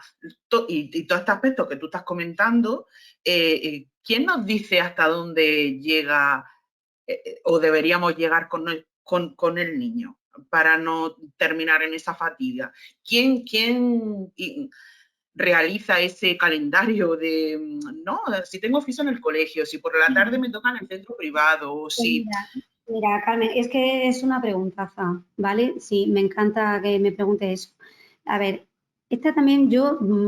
y todo este aspecto que tú estás comentando, quién nos dice hasta dónde llega o deberíamos llegar con el niño para no terminar en esa fatiga? ¿Quién realiza ese calendario de, no, si tengo fisio en el colegio, si por la tarde me toca en el centro privado, o Pues si... mira, Carmen, es que es una preguntaza, ¿vale? Sí, me encanta que me pregunte eso. A ver, esta también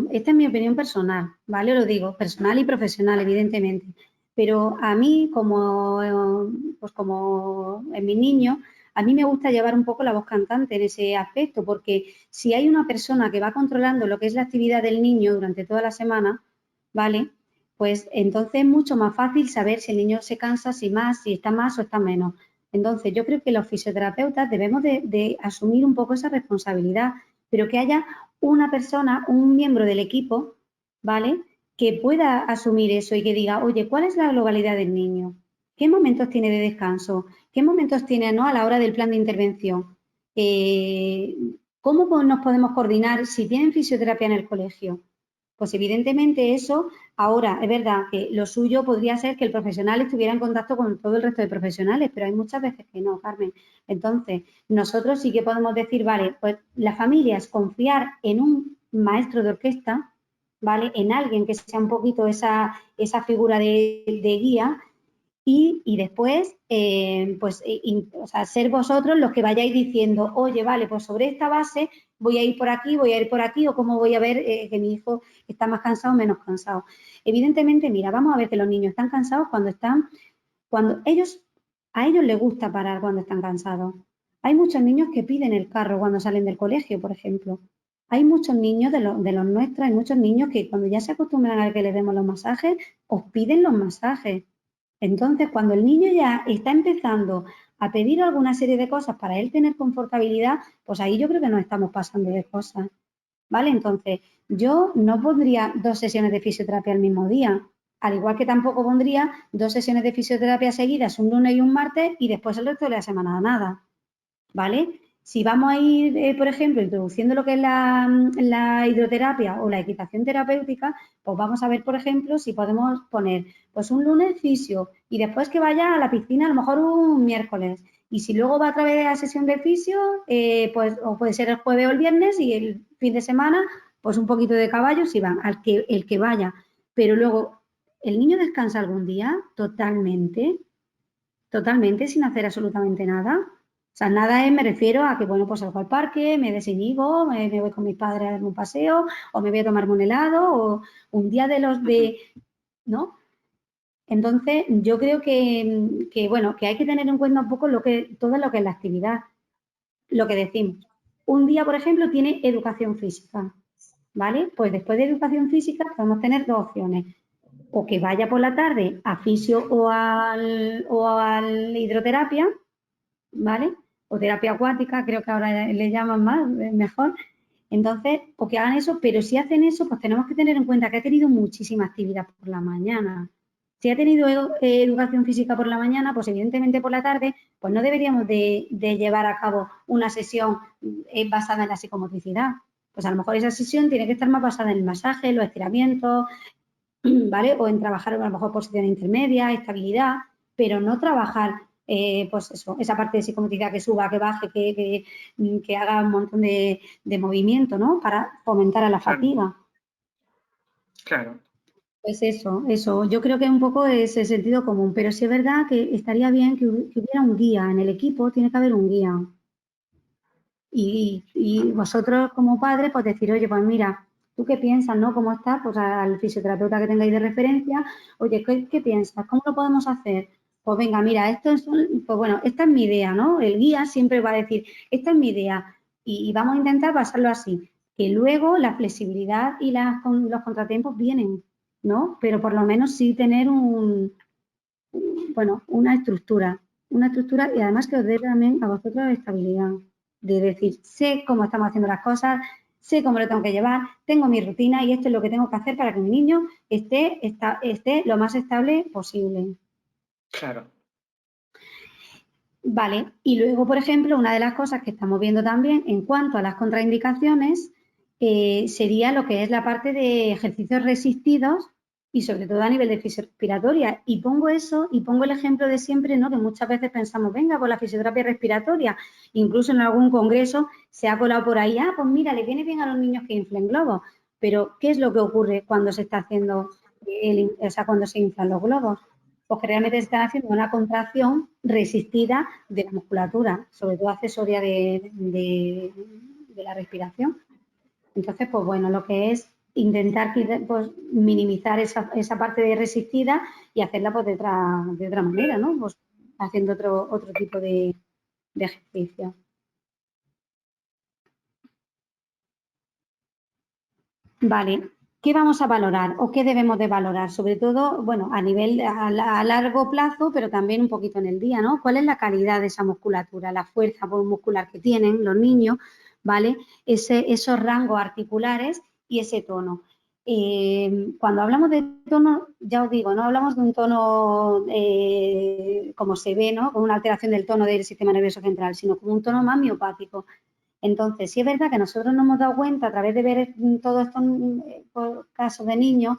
esta es mi opinión personal, ¿vale? Lo digo, personal y profesional, evidentemente. Pero a mí, pues como en mi niño, a mí me gusta llevar un poco la voz cantante en ese aspecto, porque si hay una persona que va controlando lo que es la actividad del niño durante toda la semana, ¿vale? Pues entonces es mucho más fácil saber si el niño se cansa, si está más o está menos. Entonces yo creo que los fisioterapeutas debemos de asumir un poco esa responsabilidad, pero que haya una persona, un miembro del equipo, ¿vale? Que pueda asumir eso y que diga, oye, ¿cuál es la globalidad del niño? ¿Qué momentos tiene de descanso? ¿Qué momentos tiene, ¿no? A la hora del plan de intervención? ¿Cómo nos podemos coordinar si tienen fisioterapia en el colegio? Pues evidentemente eso, ahora es verdad que lo suyo podría ser que el profesional estuviera en contacto con todo el resto de profesionales, pero hay muchas veces que no, Carmen. Entonces, nosotros sí que podemos decir, vale, pues las familias confiar en un maestro de orquesta, ¿vale? En alguien que sea un poquito esa figura de guía y después, pues, o sea, ser vosotros los que vayáis diciendo, oye, vale, pues sobre esta base voy a ir por aquí, voy a ir por aquí, o cómo voy a ver que mi hijo está más cansado o menos cansado. Evidentemente, mira, vamos a ver que los niños están cansados cuando a ellos les gusta parar cuando están cansados. Hay muchos niños que piden el carro cuando salen del colegio, por ejemplo. Hay muchos niños de los nuestros, hay muchos niños que cuando ya se acostumbran a que les demos los masajes, os piden los masajes. Entonces, cuando el niño ya está empezando a pedir alguna serie de cosas para él tener confortabilidad, pues ahí yo creo que nos estamos pasando de cosas. ¿vale? Entonces, yo no pondría 2 sesiones de fisioterapia el mismo día, al igual que tampoco pondría 2 sesiones de fisioterapia seguidas, un lunes y un martes, y después el resto de la semana nada, ¿vale? Si vamos a ir, por ejemplo, introduciendo lo que es la hidroterapia o la equitación terapéutica, pues vamos a ver, por ejemplo, si podemos poner pues un lunes fisio y después que vaya a la piscina a lo mejor un miércoles. Y si luego va a través de la sesión de fisio, pues o puede ser el jueves o el viernes y el fin de semana, pues un poquito de caballo si van, el que vaya. Pero luego, ¿el niño descansa algún día? Totalmente, totalmente, sin hacer absolutamente nada. O sea, nada es, me refiero a que, bueno, pues salgo al parque, me desinhibo, me voy con mis padres a dar un paseo, o me voy a tomarme un helado, o un día de los de, ¿no? Entonces, yo creo bueno, que hay que tener en cuenta un poco todo lo que es la actividad, lo que decimos. Un día, por ejemplo, tiene educación física, ¿vale? Pues después de educación física podemos tener 2 opciones. O que vaya por la tarde a fisio o al hidroterapia, ¿vale? O terapia acuática, creo que ahora le llaman más, mejor. Entonces, o que hagan eso, pero si hacen eso, pues tenemos que tener en cuenta que ha tenido muchísima actividad por la mañana. Si ha tenido educación física por la mañana, pues evidentemente por la tarde, pues no deberíamos de llevar a cabo una sesión basada en la psicomotricidad. Pues a lo mejor esa sesión tiene que estar más basada en el masaje, los estiramientos, ¿vale? O en trabajar a lo mejor posición intermedia, estabilidad, pero no trabajar, pues eso, esa parte de psicomotricidad que suba, que baje, que haga un montón de movimiento, ¿no? Para fomentar a la fatiga. Claro. Pues eso. Yo creo que un poco es el sentido común, pero sí es verdad que estaría bien que hubiera un guía en el equipo, tiene que haber un guía. Y vosotros como padres, pues decir, oye, pues mira, ¿tú qué piensas, no? ¿Cómo estás? Pues al fisioterapeuta que tengáis de referencia, oye, ¿qué piensas? ¿Cómo lo podemos hacer? Pues venga, mira, pues bueno, esta es mi idea, ¿no? El guía siempre va a decir, esta es mi idea y vamos a intentar pasarlo así. Que luego la flexibilidad y los contratiempos vienen, ¿no? Pero por lo menos sí tener bueno, una estructura y además que os dé también a vosotros estabilidad, de decir, sé cómo estamos haciendo las cosas, sé cómo lo tengo que llevar, tengo mi rutina y esto es lo que tengo que hacer para que mi niño esté lo más estable posible. Claro. Vale, y luego, por ejemplo, una de las cosas que estamos viendo también en cuanto a las contraindicaciones sería lo que es la parte de ejercicios resistidos y sobre todo a nivel de fisioterapia. Y pongo eso y pongo el ejemplo de siempre, ¿no? Que muchas veces pensamos, venga, por la fisioterapia respiratoria, incluso en algún congreso se ha colado por ahí, pues mira, le viene bien a los niños que inflen globos. Pero, ¿qué es lo que ocurre cuando se está haciendo, cuando se inflan los globos? Pues que realmente se están haciendo una contracción resistida de la musculatura, sobre todo accesoria de la respiración. Entonces, pues bueno, lo que es intentar pues, minimizar esa parte de resistida y hacerla pues, de otra manera, ¿no? Pues haciendo otro tipo de ejercicio. Vale, ¿qué vamos a valorar o qué debemos de valorar? Sobre todo, bueno, a largo plazo, pero también un poquito en el día, ¿no? ¿Cuál es la calidad de esa musculatura, la fuerza muscular que tienen los niños, ¿vale? Esos rangos articulares y ese tono. Cuando hablamos de tono, ya os digo, no hablamos de un tono como se ve, ¿no? Con una alteración del tono del sistema nervioso central, sino como un tono más miopático. Entonces, sí es verdad que nosotros nos hemos dado cuenta a través de ver todos estos casos de niños,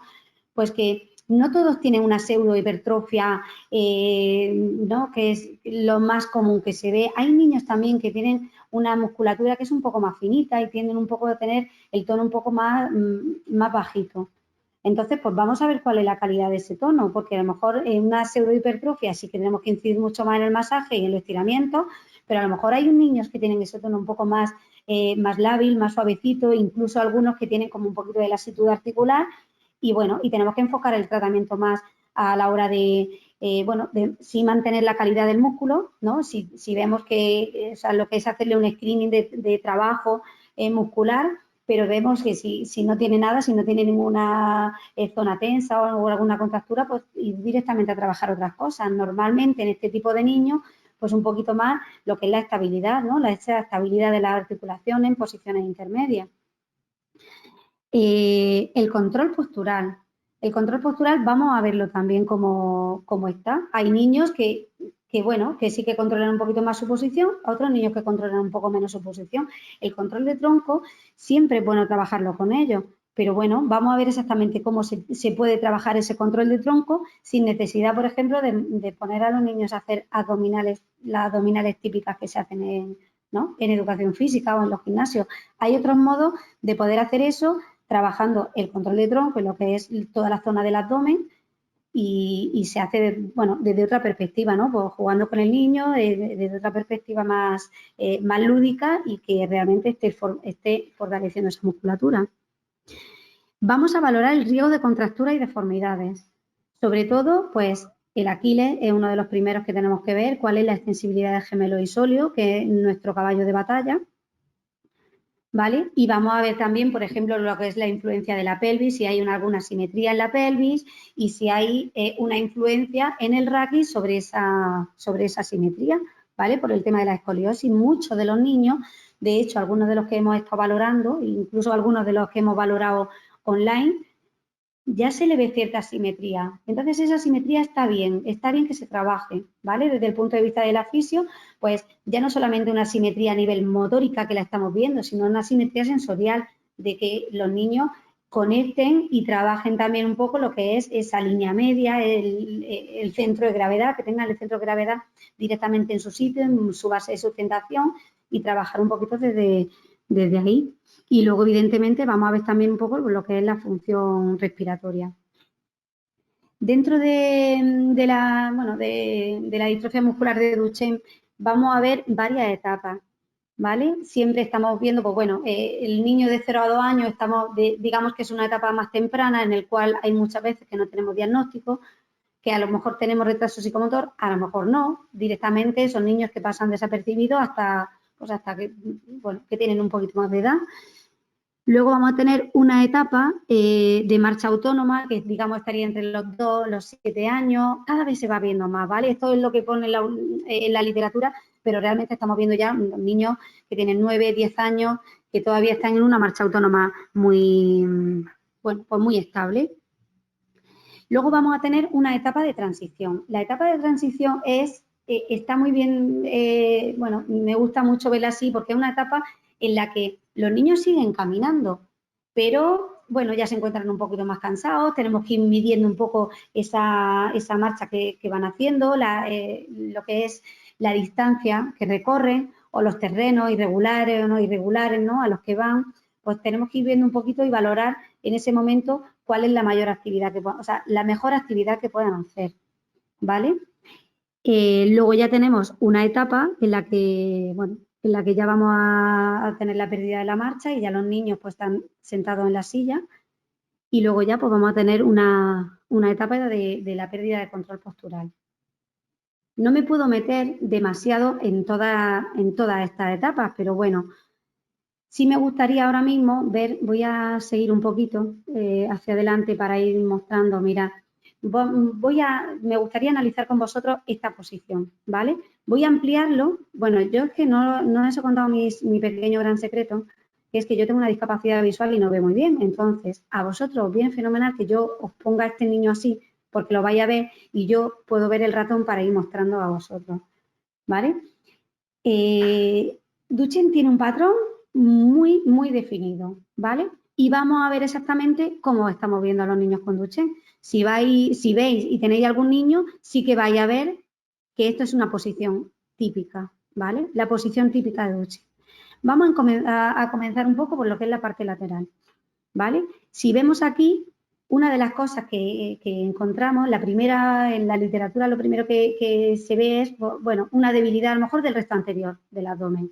pues que no todos tienen una pseudohipertrofia, ¿no? Que es lo más común que se ve. Hay niños también que tienen una musculatura que es un poco más finita y tienden un poco a tener el tono un poco más bajito. Entonces, pues vamos a ver cuál es la calidad de ese tono, porque a lo mejor en una pseudohipertrofia sí que tenemos que incidir mucho más en el masaje y en el estiramiento, pero a lo mejor hay niños que tienen ese tono un poco más, más lábil, más suavecito, incluso algunos que tienen como un poquito de lasitud articular y bueno, y tenemos que enfocar el tratamiento más a la hora de, bueno, de sí mantener la calidad del músculo, ¿no? Si vemos que o sea, lo que es hacerle un screening de trabajo muscular, pero vemos que si no tiene nada, si no tiene ninguna zona tensa o alguna contractura, pues ir directamente a trabajar otras cosas. Normalmente en este tipo de niños, pues un poquito más lo que es la estabilidad, ¿no? La estabilidad de las articulaciones en posiciones intermedias. El control postural. El control postural vamos a verlo también como está. Hay niños que sí que controlan un poquito más su posición, otros niños que controlan un poco menos su posición. El control de tronco siempre es bueno trabajarlo con ellos, pero bueno, vamos a ver exactamente cómo se puede trabajar ese control de tronco sin necesidad, por ejemplo, de poner a los niños a hacer abdominales, las abdominales típicas que se hacen en educación física o en los gimnasios. Hay otros modos de poder hacer eso trabajando el control de tronco, en lo que es toda la zona del abdomen, y se hace, bueno, desde otra perspectiva, ¿no? Pues jugando con el niño, desde otra perspectiva más lúdica y que realmente esté fortaleciendo esa musculatura. Vamos a valorar el riesgo de contractura y deformidades. Sobre todo, pues, el Aquiles es uno de los primeros que tenemos que ver, cuál es la extensibilidad del gemelo isóleo, que es nuestro caballo de batalla, ¿vale? Y vamos a ver también, por ejemplo, lo que es la influencia de la pelvis, si hay alguna simetría en la pelvis y si hay una influencia en el raquis sobre esa simetría, ¿vale? Por el tema de la escoliosis. Muchos de los niños, de hecho, algunos de los que hemos estado valorando, incluso algunos de los que hemos valorado online, ya se le ve cierta simetría. Entonces, esa simetría está bien que se trabaje, ¿vale? Desde el punto de vista de la fisio, pues ya no solamente una simetría a nivel motórica que la estamos viendo, sino una simetría sensorial de que los niños conecten y trabajen también un poco lo que es esa línea media, el centro de gravedad, que tengan el centro de gravedad directamente en su sitio, en su base de sustentación y trabajar un poquito desde ahí. Y luego, evidentemente, vamos a ver también un poco lo que es la función respiratoria. Dentro de la distrofia muscular de Duchenne vamos a ver varias etapas, ¿vale? Siempre estamos viendo, pues bueno, el niño de 0 a 2 años, digamos que es una etapa más temprana en el cual hay muchas veces que no tenemos diagnóstico, que a lo mejor tenemos retraso psicomotor, a lo mejor no, directamente son niños que pasan desapercibidos hasta que tienen un poquito más de edad. Luego vamos a tener una etapa de marcha autónoma, que digamos estaría entre los 2, los 7 años, cada vez se va viendo más, ¿vale? Esto es lo que pone en la literatura, pero realmente estamos viendo ya niños que tienen 9, 10 años, que todavía están en una marcha autónoma muy estable. Luego vamos a tener una etapa de transición. La etapa de transición está muy bien, me gusta mucho verla así porque es una etapa en la que los niños siguen caminando, pero bueno, ya se encuentran un poquito más cansados, tenemos que ir midiendo un poco esa marcha que van haciendo, lo que es la distancia que recorren o los terrenos irregulares o no irregulares, ¿no? A los que van, pues tenemos que ir viendo un poquito y valorar en ese momento cuál es la mayor actividad la mejor actividad que puedan hacer, ¿vale? Luego ya tenemos una etapa en la que ya vamos a tener la pérdida de la marcha y ya los niños pues están sentados en la silla y luego ya pues vamos a tener una etapa de la pérdida de control postural. No me puedo meter demasiado en todas estas etapas, pero bueno, sí me gustaría ahora mismo voy a seguir un poquito hacia adelante para ir mostrando, mira, me gustaría analizar con vosotros esta posición, ¿vale? Voy a ampliarlo, bueno, yo es que no os he contado mi pequeño gran secreto, que es que yo tengo una discapacidad visual y no veo muy bien, entonces a vosotros os viene fenomenal que yo os ponga a este niño así, porque lo vais a ver y yo puedo ver el ratón para ir mostrando a vosotros, ¿vale? Duchenne tiene un patrón muy, muy definido, ¿vale? Y vamos a ver exactamente cómo estamos viendo a los niños con Duchenne. Si veis y tenéis algún niño, sí que vais a ver que esto es una posición típica, ¿vale? La posición típica de Duchenne. Vamos a comenzar un poco por lo que es la parte lateral, ¿vale? Si vemos aquí, una de las cosas que encontramos, la primera, en la literatura, lo primero que se ve es, bueno, una debilidad a lo mejor del resto anterior del abdomen.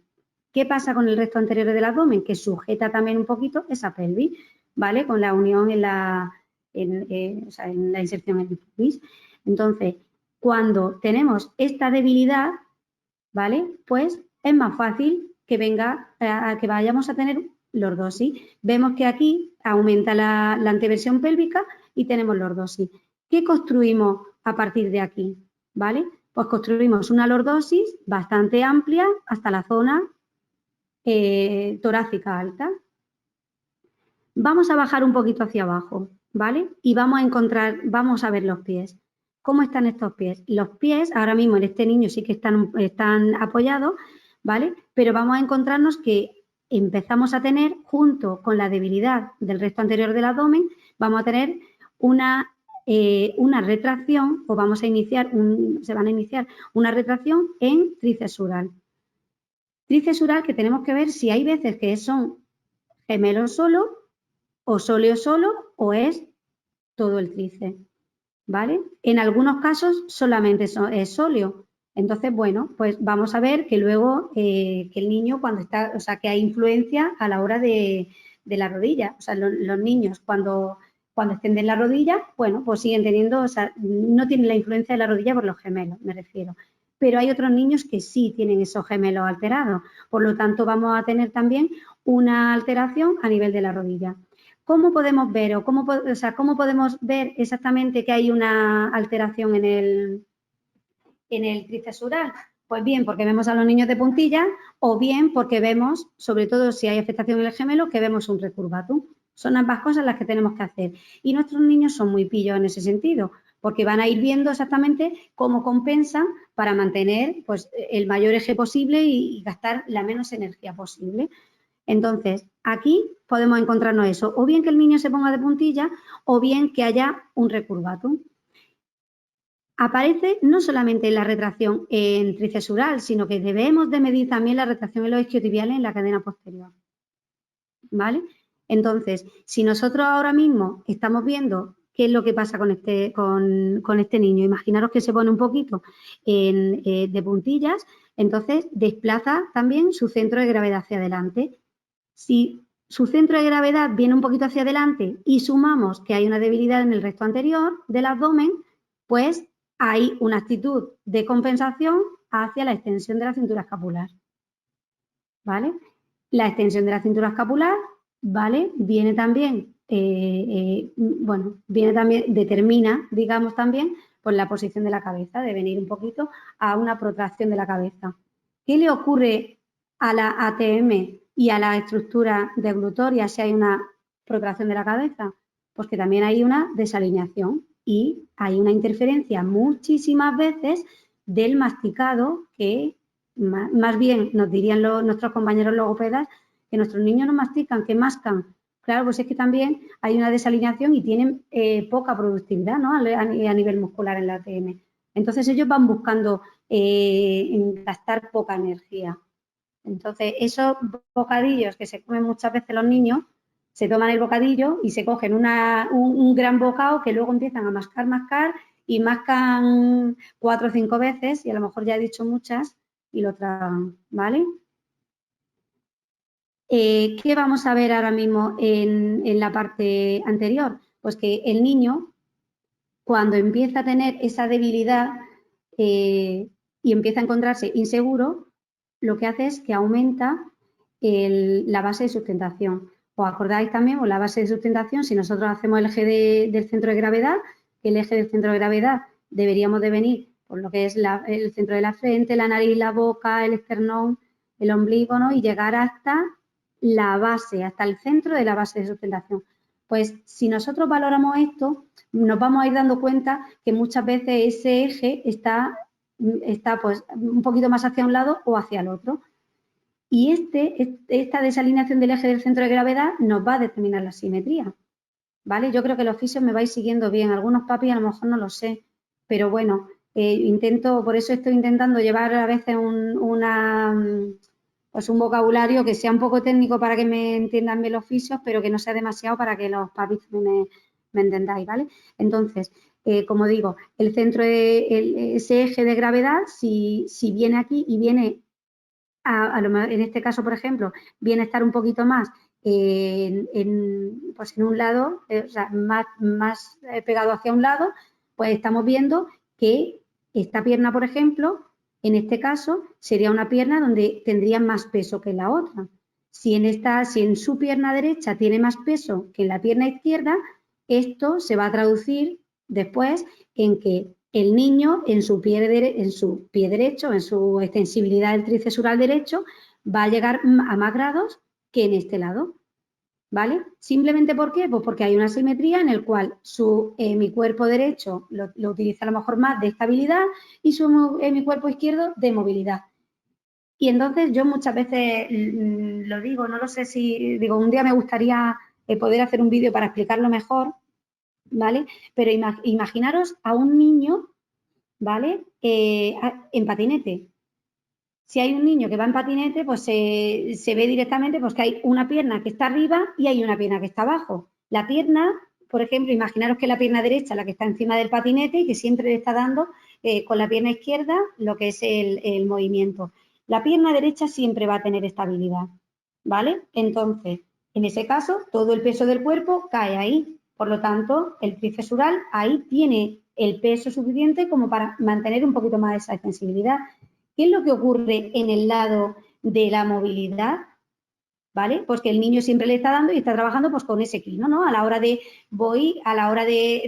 ¿Qué pasa con el resto anterior del abdomen? Que sujeta también un poquito esa pelvis, ¿vale? Con la unión en la inserción en el pelvis. Entonces, cuando tenemos esta debilidad, ¿vale? Pues es más fácil que que vayamos a tener lordosis. Vemos que aquí aumenta la anteversión pélvica y tenemos lordosis. ¿Qué construimos a partir de aquí? ¿Vale? Pues construimos una lordosis bastante amplia hasta la zona torácica alta. Vamos a bajar un poquito hacia abajo, ¿vale? Y vamos a ver los pies. ¿Cómo están estos pies? Los pies, ahora mismo en este niño sí que están apoyados, ¿vale? Pero vamos a encontrarnos que empezamos a tener, junto con la debilidad del resto anterior del abdomen, vamos a tener una retracción, o se van a iniciar una retracción en tríceps sural. Tríceps sural que tenemos que ver si hay veces que son gemelos solo, o sóleo solo, o es todo el tríceps, ¿vale? En algunos casos solamente es sóleo. Entonces, bueno, pues vamos a ver que luego que el niño cuando está, o sea, que hay influencia a la hora de la rodilla. O sea, los niños cuando extienden la rodilla, bueno, pues siguen teniendo, o sea, no tienen la influencia de la rodilla por los gemelos, me refiero. Pero hay otros niños que sí tienen esos gemelos alterados. Por lo tanto, vamos a tener también una alteración a nivel de la rodilla. ¿Cómo podemos ver cómo podemos ver exactamente que hay una alteración en el tríceps sural? Pues bien, porque vemos a los niños de puntilla, o bien porque vemos, sobre todo si hay afectación en el gemelo, que vemos un recurvatum. Son ambas cosas las que tenemos que hacer. Y nuestros niños son muy pillos en ese sentido, porque van a ir viendo exactamente cómo compensan para mantener, pues, el mayor eje posible y gastar la menos energía posible. Entonces, aquí podemos encontrarnos eso, o bien que el niño se ponga de puntilla, o bien que haya un recurvatum. Aparece no solamente la retracción en tríceps sural, sino que debemos de medir también la retracción en los isquiotibiales en la cadena posterior, ¿vale? Entonces, si nosotros ahora mismo estamos viendo qué es lo que pasa con este niño, imaginaros que se pone un poquito de puntillas, entonces desplaza también su centro de gravedad hacia adelante. Si su centro de gravedad viene un poquito hacia adelante y sumamos que hay una debilidad en el resto anterior del abdomen, pues hay una actitud de compensación hacia la extensión de la cintura escapular, ¿vale? La extensión de la cintura escapular, ¿vale? Viene también, determina, digamos también, pues la posición de la cabeza, de venir un poquito a una protracción de la cabeza. ¿Qué le ocurre a la ATM y a la estructura deglutoria si hay una protracción de la cabeza? Pues que también hay una desalineación y hay una interferencia muchísimas veces del masticado que más bien nos dirían nuestros compañeros logopedas que nuestros niños no mastican, que mascan. Claro, pues es que también hay una desalineación y tienen poca productividad, ¿no? a nivel muscular en la ATM. Entonces ellos van buscando gastar poca energía. Entonces esos bocadillos que se comen muchas veces los niños, se toman el bocadillo y se cogen un gran bocado que luego empiezan a mascar y mascan 4 o 5 veces y a lo mejor ya he dicho muchas y lo tragan, ¿vale? ¿Qué vamos a ver ahora mismo en la parte anterior? Pues que el niño, cuando empieza a tener esa debilidad y empieza a encontrarse inseguro, lo que hace es que aumenta la base de sustentación. ¿Os acordáis también? O la base de sustentación, si nosotros hacemos el eje del centro de gravedad, que el eje del centro de gravedad deberíamos de venir por lo que es el centro de la frente, la nariz, la boca, el esternón, el ombligo, ¿no? Y llegar hasta la base, hasta el centro de la base de sustentación. Pues si nosotros valoramos esto, nos vamos a ir dando cuenta que muchas veces ese eje está pues un poquito más hacia un lado o hacia el otro. Y esta desalineación del eje del centro de gravedad nos va a determinar la simetría, ¿vale? Yo creo que los fisios me vais siguiendo bien, algunos papis a lo mejor no lo sé, pero bueno, por eso estoy intentando llevar a veces pues un vocabulario que sea un poco técnico para que me entiendan bien los fisios, pero que no sea demasiado para que los papis me entendáis, ¿vale? Entonces, como digo, el centro ese eje de gravedad, si viene aquí y viene en este caso, por ejemplo, viene a estar un poquito más pues en un lado, o sea, más pegado hacia un lado, pues estamos viendo que esta pierna, por ejemplo, en este caso, sería una pierna donde tendría más peso que la otra. Si en su pierna derecha tiene más peso que en la pierna izquierda, esto se va a traducir después en que el niño en su pie derecho, en su extensibilidad del tríceps sural derecho, va a llegar a más grados que en este lado, ¿vale? ¿Simplemente por qué? Pues porque hay una simetría en el cual mi cuerpo derecho lo utiliza a lo mejor más de estabilidad y mi cuerpo izquierdo de movilidad. Y entonces yo muchas veces lo digo, no lo sé si, digo, un día me gustaría poder hacer un vídeo para explicarlo mejor, ¿vale? Pero imaginaros a un niño, ¿vale? En patinete. Si hay un niño que va en patinete, pues se ve directamente pues, que hay una pierna que está arriba y hay una pierna que está abajo. La pierna, por ejemplo, imaginaros que la pierna derecha la que está encima del patinete y que siempre le está dando con la pierna izquierda lo que es el movimiento. La pierna derecha siempre va a tener estabilidad, ¿vale? Entonces, en ese caso, todo el peso del cuerpo cae ahí. Por lo tanto, el trifesural ahí tiene el peso suficiente como para mantener un poquito más esa sensibilidad. ¿Qué es lo que ocurre en el lado de la movilidad? ¿Vale? Pues que el niño siempre le está dando y está trabajando pues con ese equilibrio, ¿no? A la hora de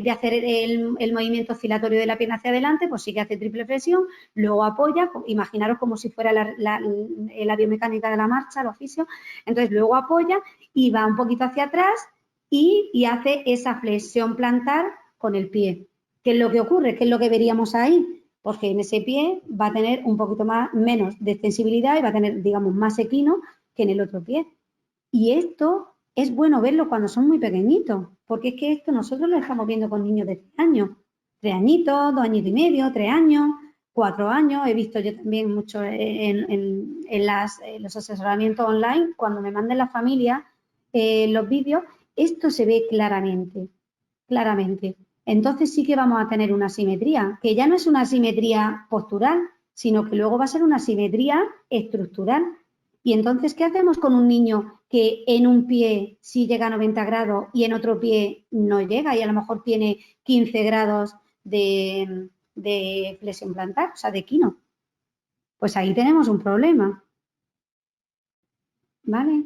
hacer el movimiento oscilatorio de la pierna hacia adelante, pues sí que hace triple flexión, luego apoya, imaginaros como si fuera la biomecánica de la marcha, el oficio, entonces luego apoya y va un poquito hacia atrás y hace esa flexión plantar con el pie. ¿Qué es lo que ocurre? ¿Qué es lo que veríamos ahí? Porque en ese pie va a tener un poquito menos de extensibilidad y va a tener, digamos, más equino que en el otro pie. Y esto es bueno verlo cuando son muy pequeñitos, porque es que esto nosotros lo estamos viendo con niños de 3 años, 3 añitos, 2 años y medio, 3 años, 4 años. He visto yo también mucho en los asesoramientos online, cuando me manden las familias los vídeos, esto se ve claramente, claramente. Entonces sí que vamos a tener una simetría, que ya no es una simetría postural, sino que luego va a ser una simetría estructural. Y entonces, ¿qué hacemos con un niño que en un pie sí llega a 90 grados y en otro pie no llega y a lo mejor tiene 15 grados de flexión plantar, o sea, de equino? Pues ahí tenemos un problema, ¿vale?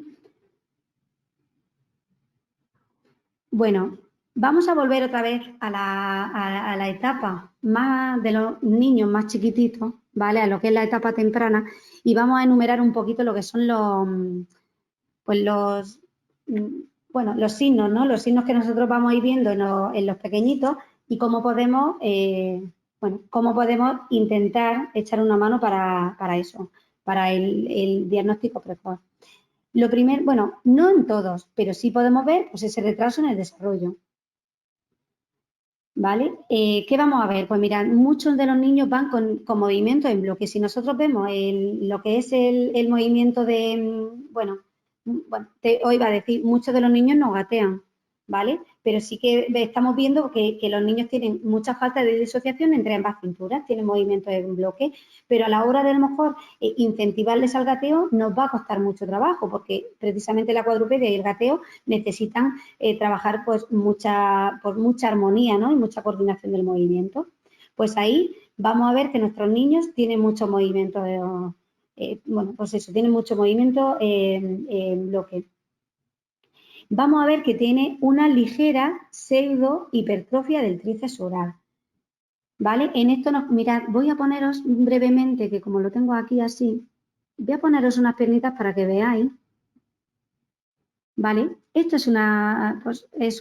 Bueno, vamos a volver otra vez a la etapa más de los niños más chiquititos, ¿vale? A lo que es la etapa temprana y vamos a enumerar un poquito lo que son los signos, ¿no? Los signos que nosotros vamos a ir viendo en los pequeñitos y cómo podemos, cómo podemos intentar echar una mano para eso, para el diagnóstico precoz. Lo primero, bueno, no en todos, pero sí podemos ver pues, ese retraso en el desarrollo. ¿Vale? ¿Qué vamos a ver? Pues mirad, muchos de los niños van con movimientos en bloque. Si nosotros vemos lo que es el movimiento de, hoy va a decir, muchos de los niños no gatean, ¿vale? Pero sí que estamos viendo que los niños tienen mucha falta de disociación entre ambas cinturas, tienen movimientos en bloque, pero a la hora de a lo mejor incentivarles al gateo nos va a costar mucho trabajo, porque precisamente la cuadrupedia y el gateo necesitan trabajar pues mucha armonía, ¿no? Y mucha coordinación del movimiento. Pues ahí vamos a ver que nuestros niños tienen mucho movimiento, tienen mucho movimiento en bloque. Vamos a ver que tiene una ligera pseudo hipertrofia del tríceps oral. ¿Vale? En esto, mirad, voy a poneros brevemente, que como lo tengo aquí así, voy a poneros unas piernitas para que veáis. ¿Vale? Esto es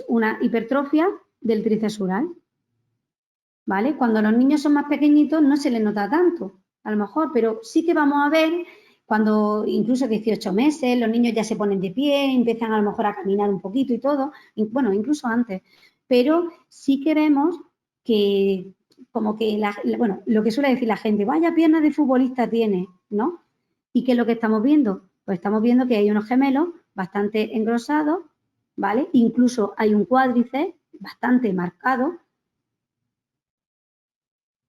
una hipertrofia del tríceps oral. ¿Vale? Cuando los niños son más pequeñitos no se les nota tanto, a lo mejor, pero sí que vamos a ver cuando incluso 18 meses los niños ya se ponen de pie, empiezan a lo mejor a caminar un poquito y todo, bueno, incluso antes, pero sí que vemos que como que, lo que suele decir la gente, vaya piernas de futbolista tiene, ¿no? ¿Y qué es lo que estamos viendo? Pues estamos viendo que hay unos gemelos bastante engrosados, ¿vale? Incluso hay un cuádriceps bastante marcado.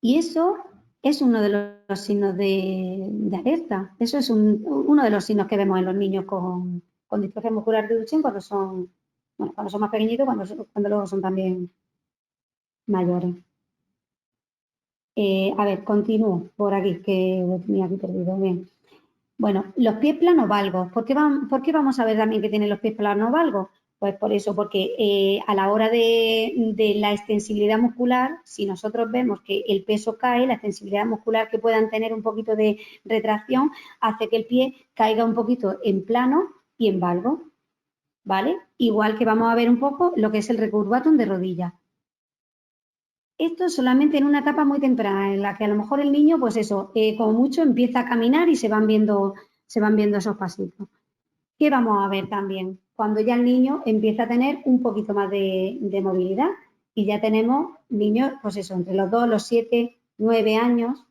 Y eso es uno de los signos de alerta. Eso es uno de los signos que vemos en los niños con distrofia muscular de Duchenne cuando son más pequeñitos, cuando luego son también mayores. A ver, continúo por aquí, que lo tenía aquí perdido. Bien. Bueno, los pies planovalgos. ¿Por qué vamos a ver también que tienen los pies planovalgos? Pues por eso, porque a la hora de la extensibilidad muscular, si nosotros vemos que el peso cae, la extensibilidad muscular que puedan tener un poquito de retracción hace que el pie caiga un poquito en plano y en valgo. ¿vale? Igual que vamos a ver un poco lo que es el recurvatum de rodilla. Esto solamente en una etapa muy temprana, en la que a lo mejor el niño, pues eso, como mucho empieza a caminar y se van viendo esos pasitos. ¿Qué vamos a ver también? Cuando ya el niño empieza a tener un poquito más de movilidad y ya tenemos niños, pues eso, entre los 2, los 7, 9 años.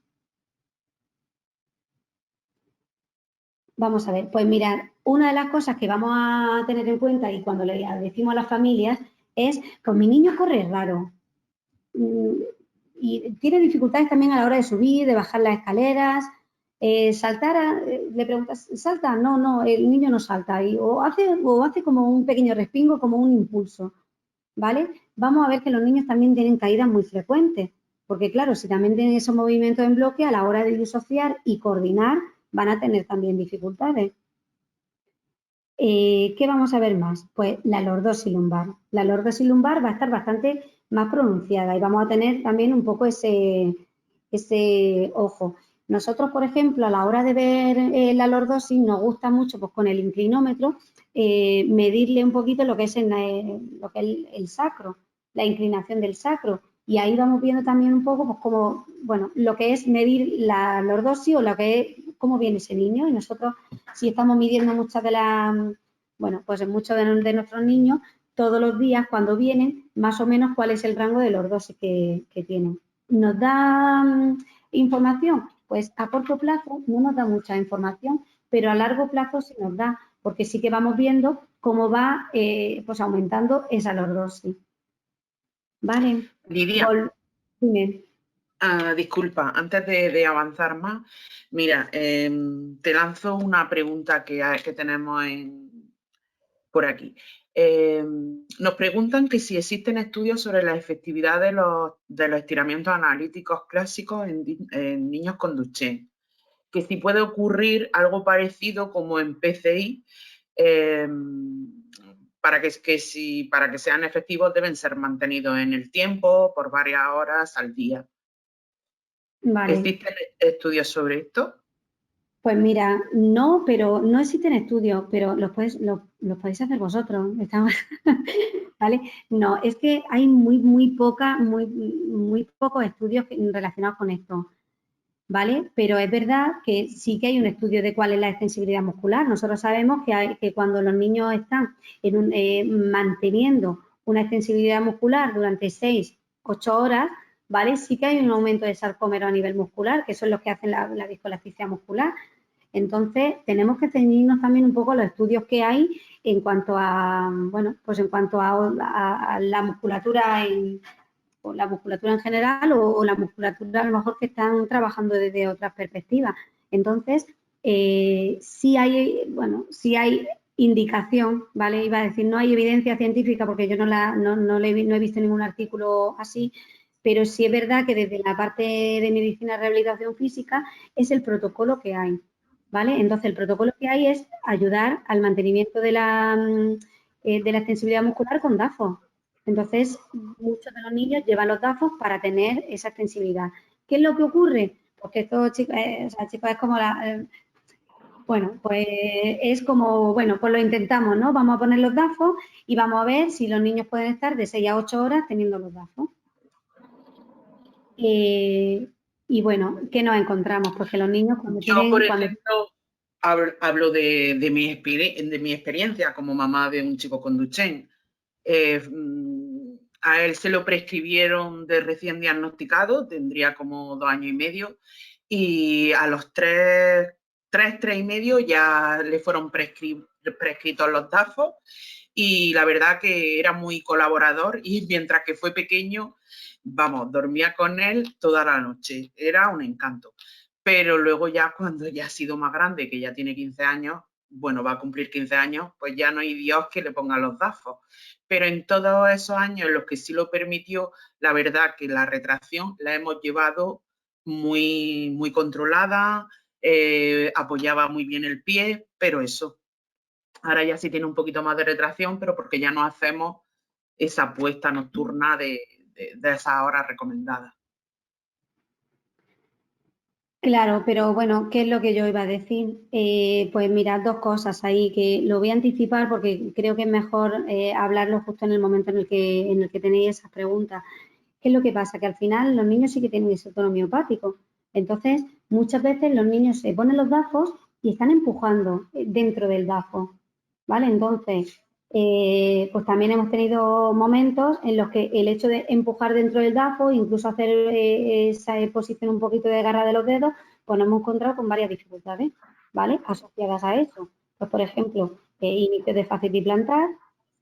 Vamos a ver, pues mirad, una de las cosas que vamos a tener en cuenta y cuando le decimos a las familias es, pues mi niño corre raro y tiene dificultades también a la hora de subir, de bajar las escaleras, saltar, le preguntas, ¿salta? No, no, el niño no salta o hace como un pequeño respingo, como un impulso, ¿vale? Vamos a ver que los niños también tienen caídas muy frecuentes, porque claro, si también tienen esos movimientos en bloque, a la hora de disociar y coordinar, van a tener también dificultades. ¿Qué vamos a ver más? Pues la lordosis lumbar. La lordosis lumbar va a estar bastante más pronunciada y vamos a tener también un poco ese ojo. Nosotros, por ejemplo, a la hora de ver la lordosis, nos gusta mucho pues, con el inclinómetro medirle un poquito lo que es el sacro, la inclinación del sacro. Y ahí vamos viendo también un poco pues, como, bueno, lo que es medir la lordosis o lo que es cómo viene ese niño. Y nosotros, si estamos midiendo muchas de las, bueno, pues en muchos de nuestros niños, todos los días cuando vienen, más o menos cuál es el rango de lordosis que tienen. ¿Nos da información? Pues a corto plazo no nos da mucha información, pero a largo plazo sí nos da, porque sí que vamos viendo cómo va pues aumentando esa lordosis. ¿Vale? Lidia, Dime. disculpa, antes de avanzar más, mira, te lanzo una pregunta que tenemos por aquí. Nos preguntan que si existen estudios sobre la efectividad de los estiramientos analíticos clásicos en niños con Duchenne, que si puede ocurrir algo parecido como en PCI, para que sean efectivos deben ser mantenidos en el tiempo por varias horas al día. Vale. ¿Existen estudios sobre esto? Pues mira, no, pero no existen estudios, pero los podéis hacer vosotros. ¿Vale? No, es que hay muy pocos estudios relacionados con esto, ¿vale? Pero es verdad que sí que hay un estudio de cuál es la extensibilidad muscular. Nosotros sabemos que cuando los niños están manteniendo una extensibilidad muscular durante 6, 8 horas, ¿vale? Sí que hay un aumento de sarcómero a nivel muscular, que son los que hacen la viscoelasticidad muscular. Entonces, tenemos que ceñirnos también un poco a los estudios que hay en cuanto a, bueno, pues en cuanto a la musculatura o la musculatura en general o la musculatura a lo mejor que están trabajando desde otras perspectivas. Entonces, sí hay indicación, ¿vale? Iba a decir, no hay evidencia científica porque yo no he visto ningún artículo así, pero sí es verdad que desde la parte de medicina de rehabilitación física es el protocolo que hay, ¿vale? Entonces, el protocolo que hay es ayudar al mantenimiento de la extensibilidad muscular con DAFO. Entonces, muchos de los niños llevan los DAFOs para tener esa extensibilidad. ¿Qué es lo que ocurre? Porque estos chicos, chicos es como bueno, pues es como, bueno, pues lo intentamos, ¿no? Vamos a poner los DAFOs y vamos a ver si los niños pueden estar de 6 a 8 horas teniendo los DAFOs. Y bueno, ¿qué nos encontramos? Pues que los niños cuando Yo, por cuando ejemplo, hablo de mi experiencia como mamá de un chico con Duchenne. A él se lo prescribieron de recién diagnosticado, tendría como 2 años y medio, y a los 3 y medio ya le fueron prescritos los DAFOs, y la verdad que era muy colaborador, y mientras que fue pequeño, vamos, dormía con él toda la noche, era un encanto. Pero luego ya cuando ya ha sido más grande, que ya tiene 15 años, bueno, va a cumplir 15 años, pues ya no hay Dios que le ponga los DAFOs. Pero en todos esos años en los que sí lo permitió, la verdad que la retracción la hemos llevado muy controlada, apoyaba muy bien el pie, pero eso. Ahora ya sí tiene un poquito más de retracción, pero porque ya no hacemos esa puesta nocturna de esas horas recomendadas. Claro, pero bueno, ¿qué es lo que yo iba a decir? Pues mirad, dos cosas ahí que lo voy a anticipar porque creo que es mejor hablarlo justo en el momento en el que tenéis esas preguntas. ¿Qué es lo que pasa? Que al final los niños sí que tienen ese tono miopático. Entonces, muchas veces los niños se ponen los DAFOs y están empujando dentro del DAFO, ¿vale? Entonces, pues también hemos tenido momentos en los que el hecho de empujar dentro del DAFO, incluso hacer esa posición un poquito de garra de los dedos, pues nos hemos encontrado con varias dificultades, ¿vale? Asociadas a eso. Pues, por ejemplo, inicio de fascitis plantar,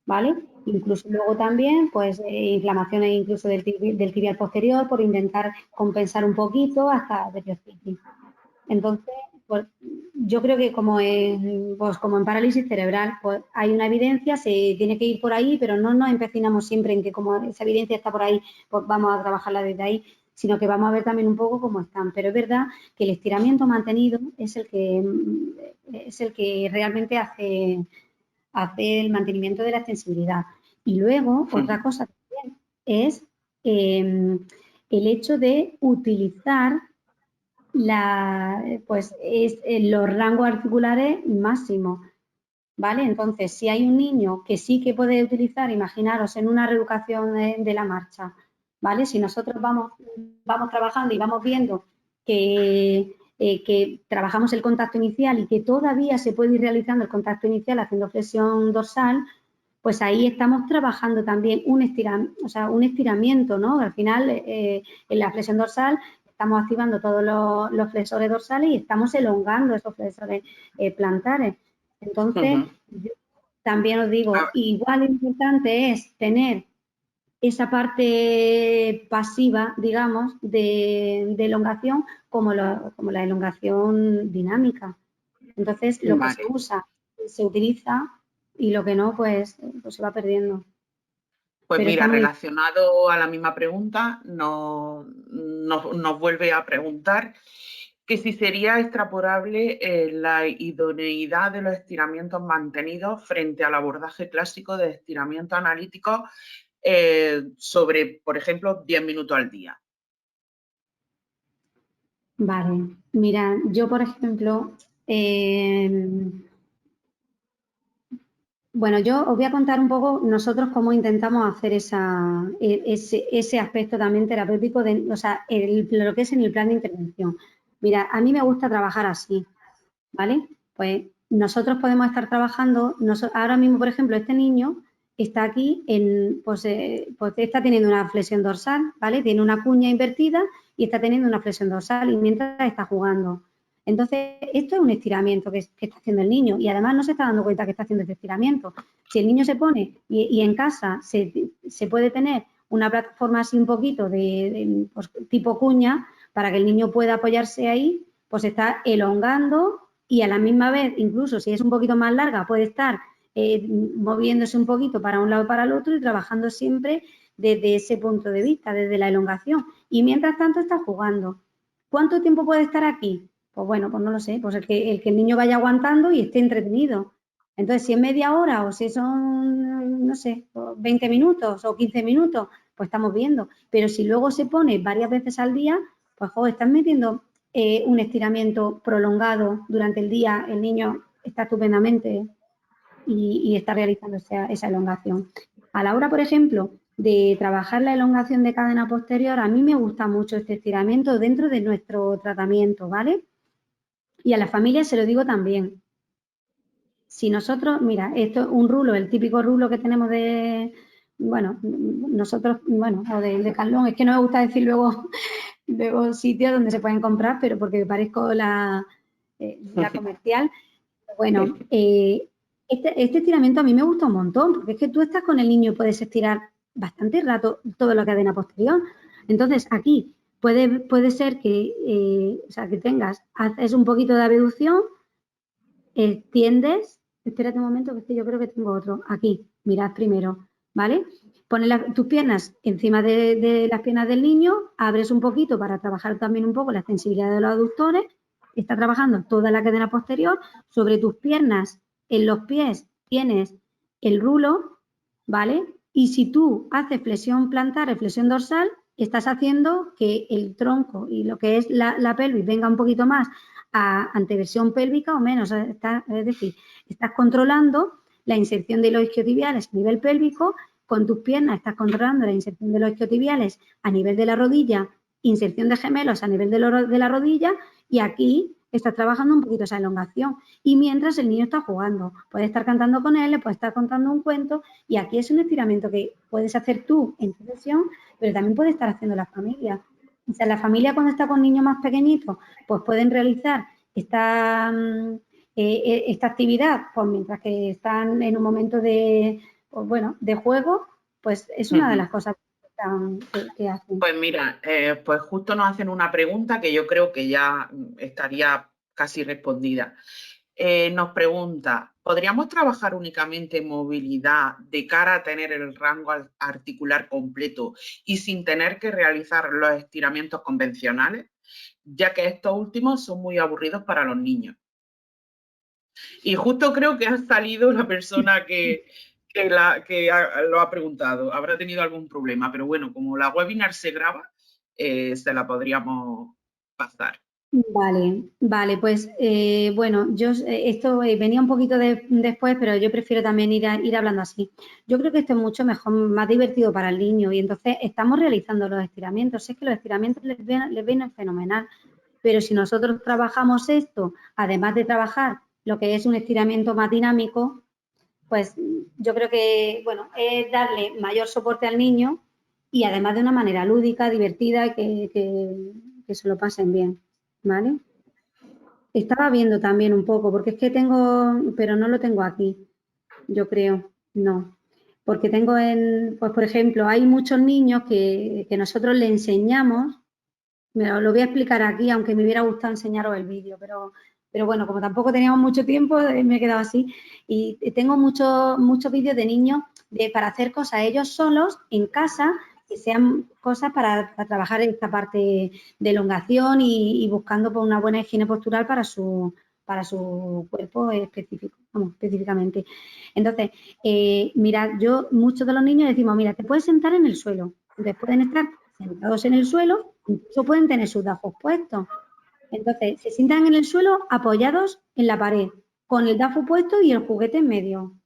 ¿vale? Incluso luego también, pues, inflamaciones incluso del tibial posterior por intentar compensar un poquito hasta periostititis. Entonces, pues, yo creo que pues, como en parálisis cerebral, pues hay una evidencia, se tiene que ir por ahí, pero no nos empecinamos siempre en que como esa evidencia está por ahí, pues vamos a trabajarla desde ahí, sino que vamos a ver también un poco cómo están. Pero es verdad que el estiramiento mantenido es el que realmente hace el mantenimiento de la extensibilidad. Y luego, otra cosa también es el hecho de utilizar los rangos articulares máximos, ¿vale? Entonces, si hay un niño que sí que puede utilizar, imaginaros en una reeducación de la marcha, ¿vale? Si nosotros vamos trabajando y vamos viendo que trabajamos el contacto inicial y que todavía se puede ir realizando el contacto inicial haciendo flexión dorsal, pues ahí estamos trabajando también un estiramiento, ¿no? Al final, en la flexión dorsal estamos activando todos los flexores dorsales y estamos elongando esos flexores plantares. Entonces, yo también os digo, igual importante es tener esa parte pasiva, digamos, de elongación como la elongación dinámica. Entonces, lo que se Vale. usa, se utiliza y lo que no, pues se va perdiendo. Pues Pero está mira, muy... relacionado a la misma pregunta, nos vuelve a preguntar que si sería extrapolable la idoneidad de los estiramientos mantenidos frente al abordaje clásico de estiramiento analítico sobre, por ejemplo, 10 minutos al día. Vale, mira, yo por ejemplo, bueno, yo os voy a contar un poco nosotros cómo intentamos hacer ese aspecto también terapéutico, o sea, lo que es en el plan de intervención. Mira, a mí me gusta trabajar así, ¿vale? Pues nosotros podemos estar trabajando, ahora mismo, por ejemplo, este niño está aquí, pues está teniendo una flexión dorsal, ¿vale? Tiene una cuña invertida y está teniendo una flexión dorsal y mientras está jugando. Entonces, esto es un estiramiento que está haciendo el niño y además no se está dando cuenta que está haciendo este estiramiento. Si el niño se pone y en casa se puede tener una plataforma así un poquito pues, tipo cuña para que el niño pueda apoyarse ahí, pues está elongando y a la misma vez, incluso si es un poquito más larga, puede estar moviéndose un poquito para un lado y para el otro y trabajando siempre desde ese punto de vista, desde la elongación. Y mientras tanto está jugando. ¿Cuánto tiempo puede estar aquí? Pues bueno, pues no lo sé, pues el niño vaya aguantando y esté entretenido. Entonces, si es media hora o si son, no sé, 20 minutos o 15 minutos, pues estamos viendo. Pero si luego se pone varias veces al día, pues están metiendo un estiramiento prolongado durante el día, el niño está estupendamente y está realizando esa elongación. A la hora, por ejemplo, de trabajar la elongación de cadena posterior, a mí me gusta mucho este estiramiento dentro de nuestro tratamiento, ¿vale? Y a la familia se lo digo también. Si nosotros, mira, esto es un rulo, el típico rulo que tenemos bueno, nosotros, bueno, o de Carlón, es que no me gusta decir luego sitios donde se pueden comprar, pero porque parezco la comercial. Bueno, este estiramiento a mí me gusta un montón, porque es que tú estás con el niño y puedes estirar bastante rato toda la cadena posterior. Entonces, aquí puede ser o sea, que haces un poquito de abducción, extiendes, espérate un momento, que yo creo que tengo otro. Aquí, mirad primero, ¿vale? Pones tus piernas encima de las piernas del niño, abres un poquito para trabajar también un poco la extensibilidad de los aductores, está trabajando toda la cadena posterior, sobre tus piernas, en los pies tienes el rulo, ¿vale? Y si tú haces flexión plantar, flexión dorsal, estás haciendo que el tronco y lo que es la pelvis venga un poquito más a anteversión pélvica o menos. Es decir, estás controlando la inserción de los isquiotibiales a nivel pélvico. Con tus piernas estás controlando la inserción de los isquiotibiales a nivel de la rodilla, inserción de gemelos a nivel de la rodilla, y aquí estás trabajando un poquito esa elongación. Y mientras el niño está jugando, puedes estar cantando con él, le puedes estar contando un cuento, y aquí es un estiramiento que puedes hacer tú en tu sesión, pero también puede estar haciendo la familia. O sea, la familia cuando está con niños más pequeñitos, pues pueden realizar esta actividad, pues mientras que están en un momento de, pues bueno, de juego, pues es una de las cosas que hacen. Pues mira, pues justo nos hacen una pregunta que yo creo que ya estaría casi respondida. Nos pregunta, ¿podríamos trabajar únicamente en movilidad de cara a tener el rango articular completo y sin tener que realizar los estiramientos convencionales? Ya que estos últimos son muy aburridos para los niños. Y justo creo que ha salido la persona que lo ha preguntado. Habrá tenido algún problema, pero bueno, como la webinar se graba, se la podríamos pasar. Vale, pues bueno, yo esto venía un poquito después, pero yo prefiero también ir hablando así. Yo creo que esto es mucho mejor, más divertido para el niño, y entonces estamos realizando los estiramientos. Es que los estiramientos les vienen fenomenal, pero si nosotros trabajamos esto, además de trabajar lo que es un estiramiento más dinámico, pues yo creo que, bueno, es darle mayor soporte al niño y además de una manera lúdica, divertida, que se lo pasen bien, ¿vale? Estaba viendo también un poco, porque es que tengo, pero no lo tengo aquí, yo creo, no. Porque tengo pues por ejemplo, hay muchos niños que nosotros le enseñamos, me lo voy a explicar aquí, aunque me hubiera gustado enseñaros el vídeo, pero bueno, como tampoco teníamos mucho tiempo, me he quedado así. Y tengo muchos vídeos de niños para hacer cosas ellos solos en casa, que sean cosas para trabajar en esta parte de elongación y buscando por una buena higiene postural para su cuerpo específico, específicamente. Entonces, mirad, muchos de los niños decimos, mira, te puedes sentar en el suelo. Entonces pueden estar sentados en el suelo, incluso pueden tener sus dafos puestos. Entonces, se sientan en el suelo apoyados en la pared, con el dafo puesto y el juguete en medio.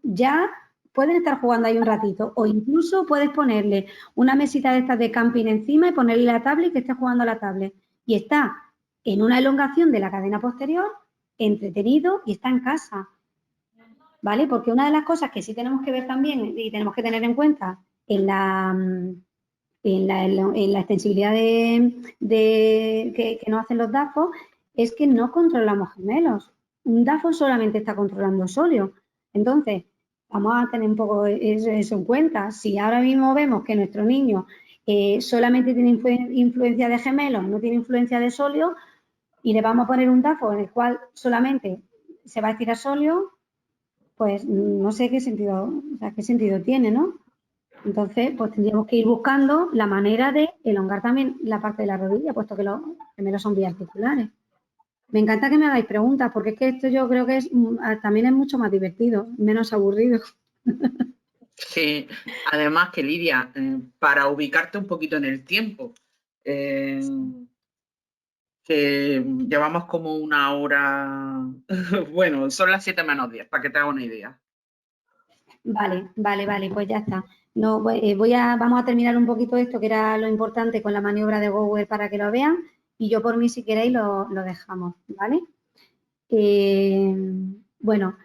Ya pueden estar jugando ahí un ratito, o incluso puedes ponerle una mesita de estas de camping encima y ponerle la tablet y que esté jugando a la tablet. Y está en una elongación de la cadena posterior, entretenido, y está en casa. ¿Vale? Porque una de las cosas que sí tenemos que ver también y tenemos que tener en cuenta en la extensibilidad que nos hacen los DAFOs es que no controlamos gemelos. Un DAFO solamente está controlando sóleo. Entonces, vamos a tener un poco eso en cuenta. Si ahora mismo vemos que nuestro niño solamente tiene influencia de gemelos, no tiene influencia de sóleo, y le vamos a poner un DAFO en el cual solamente se va a estirar sóleo, pues no sé qué sentido, o sea, qué sentido tiene, ¿no? Entonces, pues tendríamos que ir buscando la manera de elongar también la parte de la rodilla, puesto que los gemelos son biarticulares. Me encanta que me hagáis preguntas, porque es que esto yo creo que también es mucho más divertido, menos aburrido. Sí, además que Lidia, para ubicarte un poquito en el tiempo, que llevamos como una hora, bueno, son las 7 menos 10, para que te haga una idea. Vale, pues ya está. No, vamos a terminar un poquito esto, que era lo importante con la maniobra de Gower para que lo vean, y yo por mí, si queréis, lo dejamos, ¿vale? Bueno,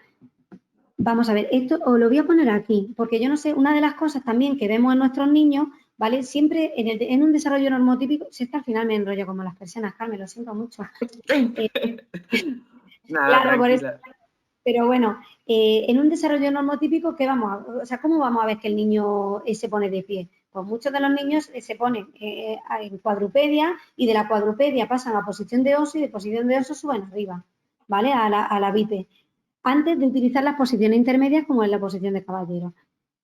vamos a ver, esto os lo voy a poner aquí, porque yo no sé, una de las cosas también que vemos en nuestros niños, ¿vale? Siempre en un desarrollo normotípico, si es que al final me enrollo como las persianas, Carmen, lo siento mucho. Nada, Claro, por eso. tranquila. Pero bueno, en un desarrollo normotípico, ¿cómo vamos a ver que el niño se pone de pie? Pues muchos de los niños se ponen en cuadrupedia, y de la cuadrupedia pasan a posición de oso, y de posición de oso suben arriba, ¿vale? A la bipe, antes de utilizar las posiciones intermedias como es la posición de caballero.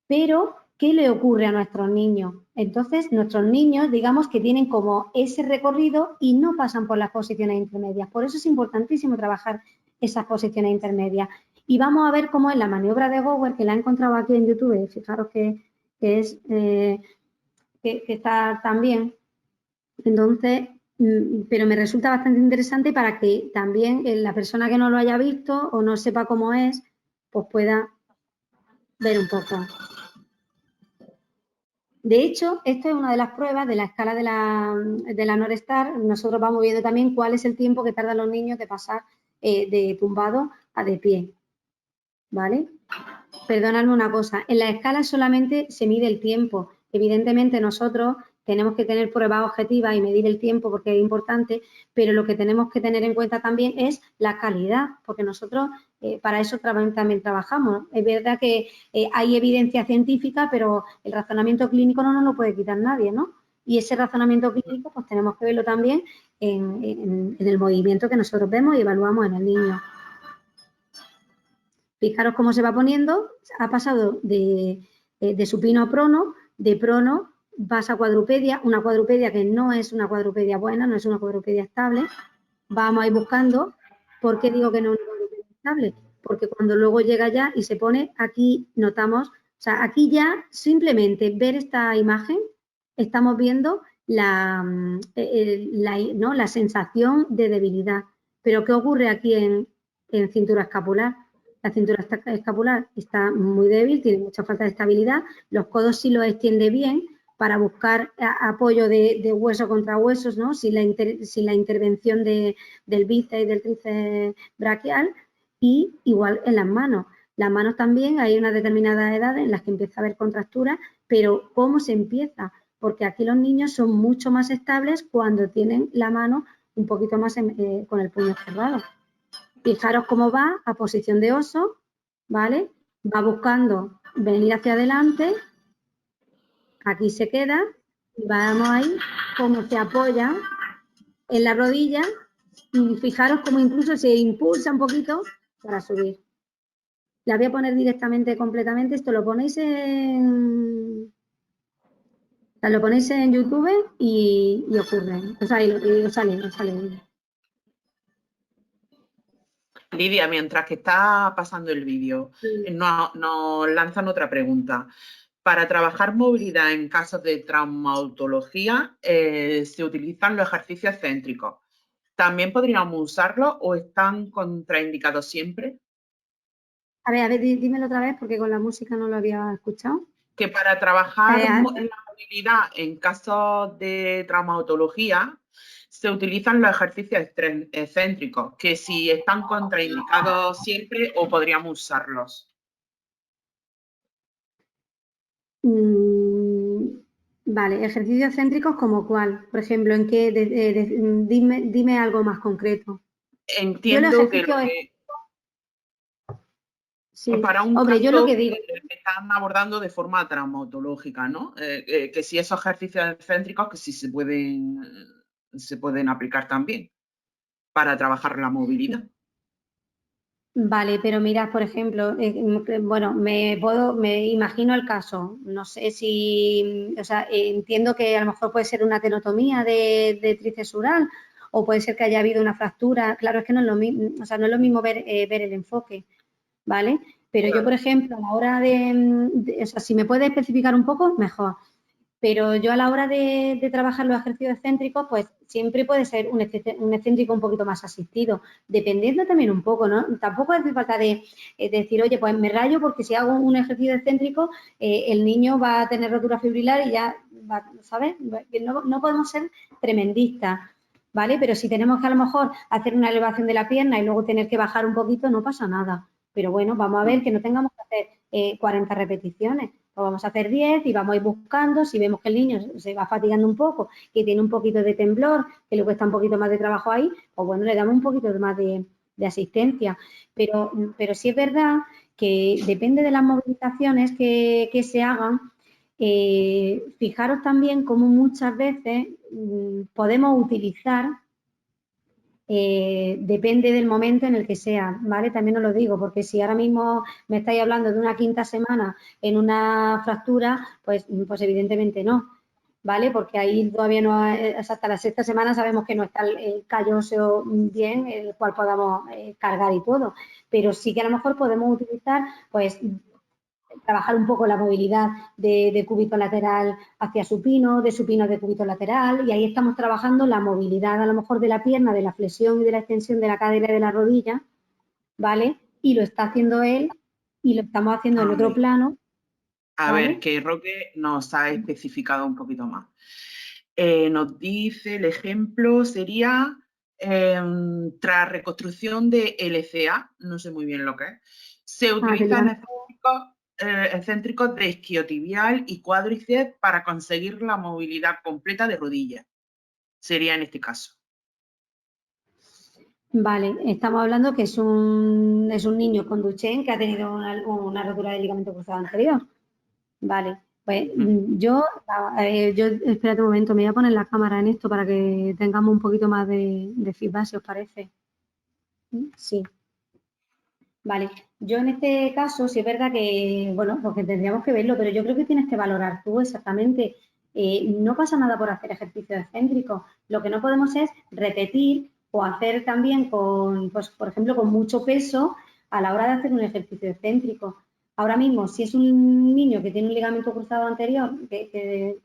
Pero, ¿qué le ocurre a nuestros niños? Entonces, nuestros niños, digamos que tienen como ese recorrido y no pasan por las posiciones intermedias. Por eso es importantísimo trabajar esas posiciones intermedias. Y vamos a ver cómo es la maniobra de Gower, que la he encontrado aquí en YouTube. Fijaros que es que está también. Entonces, pero me resulta bastante interesante para que también la persona que no lo haya visto o no sepa cómo es, pues pueda ver un poco. De hecho, esto es una de las pruebas de la escala de la North Star. Nosotros vamos viendo también cuál es el tiempo que tardan los niños de pasar de tumbado a de pie, ¿vale? Perdonadme una cosa, en la escala solamente se mide el tiempo. Evidentemente nosotros tenemos que tener pruebas objetivas y medir el tiempo porque es importante, pero lo que tenemos que tener en cuenta también es la calidad, porque nosotros para eso también trabajamos. Es verdad que hay evidencia científica, pero el razonamiento clínico no nos lo puede quitar nadie, ¿no? Y ese razonamiento clínico pues tenemos que verlo también en el movimiento que nosotros vemos y evaluamos en el niño. Fijaros cómo se va poniendo, ha pasado de supino a prono, de prono pasa a cuadrupedia, una cuadrupedia que no es una cuadrupedia buena, no es una cuadrupedia estable. Vamos a ir buscando, ¿por qué digo que no es una cuadrupedia estable? Porque cuando luego llega ya y se pone, aquí notamos, o sea, aquí ya simplemente ver esta imagen, estamos viendo la sensación de debilidad. Pero ¿qué ocurre aquí en cintura escapular? La cintura escapular está muy débil, tiene mucha falta de estabilidad. Los codos sí los extiende bien para buscar apoyo de hueso contra huesos, ¿no? Sin la intervención del bíceps y del tríceps braquial. Y igual en las manos. Las manos también hay unas determinadas edades en las que empieza a haber contracturas, pero ¿cómo se empieza? Porque aquí los niños son mucho más estables cuando tienen la mano un poquito más con el puño cerrado. Fijaros cómo va a posición de oso, ¿vale? Va buscando venir hacia adelante, aquí se queda, y vamos ahí, cómo se apoya en la rodilla, y fijaros cómo incluso se impulsa un poquito para subir. La voy a poner directamente, completamente, esto lo ponéis en YouTube y ocurre, os sale. Lidia, mientras que está pasando el vídeo, nos lanzan otra pregunta. Para trabajar movilidad en casos de traumatología se utilizan los ejercicios excéntricos. ¿También podríamos usarlos o están contraindicados siempre? A ver, dímelo otra vez porque con la música no lo había escuchado. Que para trabajar la movilidad en casos de traumatología se utilizan los ejercicios excéntricos, que si están contraindicados siempre o podríamos usarlos. Vale, ejercicios excéntricos como cuál, por ejemplo, ¿en qué? Dime algo más concreto. Entiendo que sí. para un Hombre, caso yo lo que digo que están abordando de forma traumatológica, ¿no? Que si esos ejercicios excéntricos que sí se pueden aplicar también para trabajar la movilidad. Vale, pero mirad, por ejemplo, bueno, me imagino el caso, no sé si, o sea, entiendo que a lo mejor puede ser una tenotomía de tríceps ural o puede ser que haya habido una fractura, claro, es que no es lo mismo, o sea, no es lo mismo ver el enfoque, ¿vale? Pero yo, por ejemplo, a la hora o sea, si me puede especificar un poco, mejor. Pero yo a la hora de trabajar los ejercicios excéntricos, pues siempre puede ser un excéntrico un poquito más asistido, dependiendo también un poco, ¿no? Tampoco hace falta de decir, oye, pues me rayo porque si hago un ejercicio excéntrico, el niño va a tener rotura fibrilar y ya, ¿sabes? No podemos ser tremendistas, ¿vale? Pero si tenemos que a lo mejor hacer una elevación de la pierna y luego tener que bajar un poquito, no pasa nada. Pero bueno, vamos a ver que no tengamos que hacer 40 repeticiones. Pues vamos a hacer 10 y vamos a ir buscando. Si vemos que el niño se va fatigando un poco, que tiene un poquito de temblor, que le cuesta un poquito más de trabajo ahí, pues bueno, le damos un poquito más de asistencia. Pero sí es verdad que depende de las movilizaciones que se hagan. Fijaros también cómo muchas veces podemos utilizar depende del momento en el que sea, ¿vale? También os lo digo, porque si ahora mismo me estáis hablando de una quinta semana en una fractura, pues evidentemente no, ¿vale? Porque ahí todavía no, hasta la sexta semana sabemos que no está el callo óseo bien, el cual podamos cargar y todo, pero sí que a lo mejor podemos utilizar, pues, trabajar un poco la movilidad de cúbito lateral hacia supino, de supino de cúbito lateral, y ahí estamos trabajando la movilidad a lo mejor de la pierna, de la flexión y de la extensión de la cadera y de la rodilla, ¿vale? Y lo está haciendo él y lo estamos haciendo en otro plano. A ¿vale? ver, que Roque nos ha especificado un poquito más. Nos dice, el ejemplo sería tras reconstrucción de LCA, no sé muy bien lo que es, se utilizan excéntricos de isquiotibial y cuádriceps para conseguir la movilidad completa de rodilla. Sería en este caso. Vale, estamos hablando que es un niño con Duchenne que ha tenido una rotura del ligamento cruzado anterior. Vale, pues yo, espérate un momento, me voy a poner la cámara en esto para que tengamos un poquito más de feedback, si os parece. Sí. Vale, yo en este caso sí es verdad que, bueno, porque tendríamos que verlo, pero yo creo que tienes que valorar tú exactamente. No pasa nada por hacer ejercicio excéntrico. Lo que no podemos es repetir o hacer también con, pues, por ejemplo, con mucho peso a la hora de hacer un ejercicio excéntrico. Ahora mismo, si es un niño que tiene un ligamento cruzado anterior, que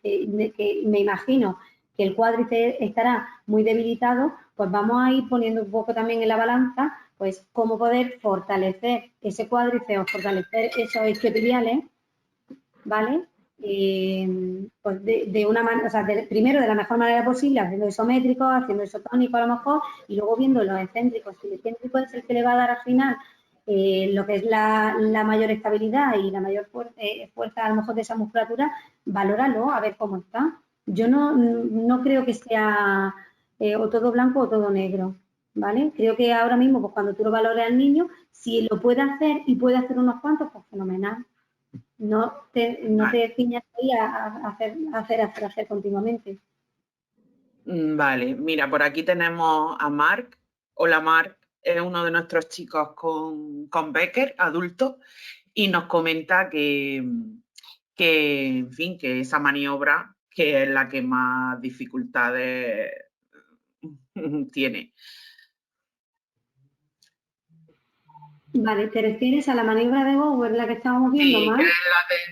me imagino que el cuádriceps estará muy debilitado, pues vamos a ir poniendo un poco también en la balanza, pues cómo poder fortalecer ese cuádriceps o fortalecer esos isquiotibiales, ¿vale? Pues de una manera, o sea, primero de la mejor manera posible, haciendo isométrico, haciendo isotónico a lo mejor, y luego viendo los excéntricos. El excéntrico es el que le va a dar al final lo que es la mayor estabilidad y la mayor fuerza a lo mejor de esa musculatura, valóralo, a ver cómo está. Yo no creo que sea o todo blanco o todo negro, ¿vale? Creo que ahora mismo, pues cuando tú lo valores al niño, si lo puede hacer y puede hacer unos cuantos, pues fenomenal. No te ciñas ahí a hacer continuamente. Vale, mira, por aquí tenemos a Marc. Hola Marc, es uno de nuestros chicos con Becker, adulto, y nos comenta en fin, que esa maniobra que es la que más dificultades tiene. Vale, ¿te refieres a la maniobra de Bower, la que estábamos viendo, Sí, más? que es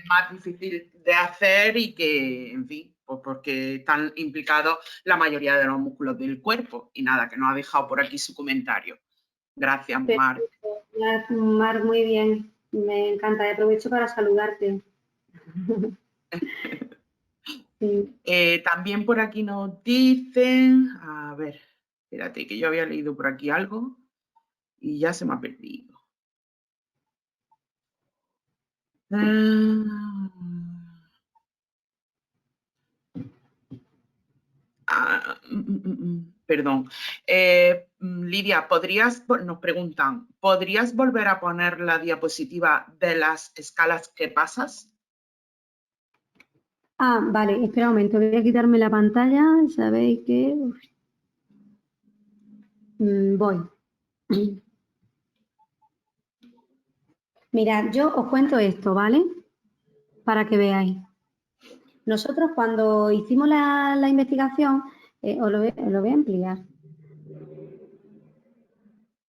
la más difícil de hacer y que, en fin, pues porque están implicados la mayoría de los músculos del cuerpo. Y nada, que nos ha dejado por aquí su comentario. Gracias, Marc. Mar, muy bien. Me encanta. Aprovecho para saludarte. Sí. También por aquí nos dicen, a ver, espérate, que yo había leído por aquí algo y ya se me ha perdido. Perdón. Lidia, nos preguntan, ¿podrías volver a poner la diapositiva de las escalas que pasas? Ah, vale, espera un momento, voy a quitarme la pantalla, sabéis que... voy. Mirad, yo os cuento esto, ¿vale? Para que veáis. Nosotros cuando hicimos la investigación, os lo voy a ampliar.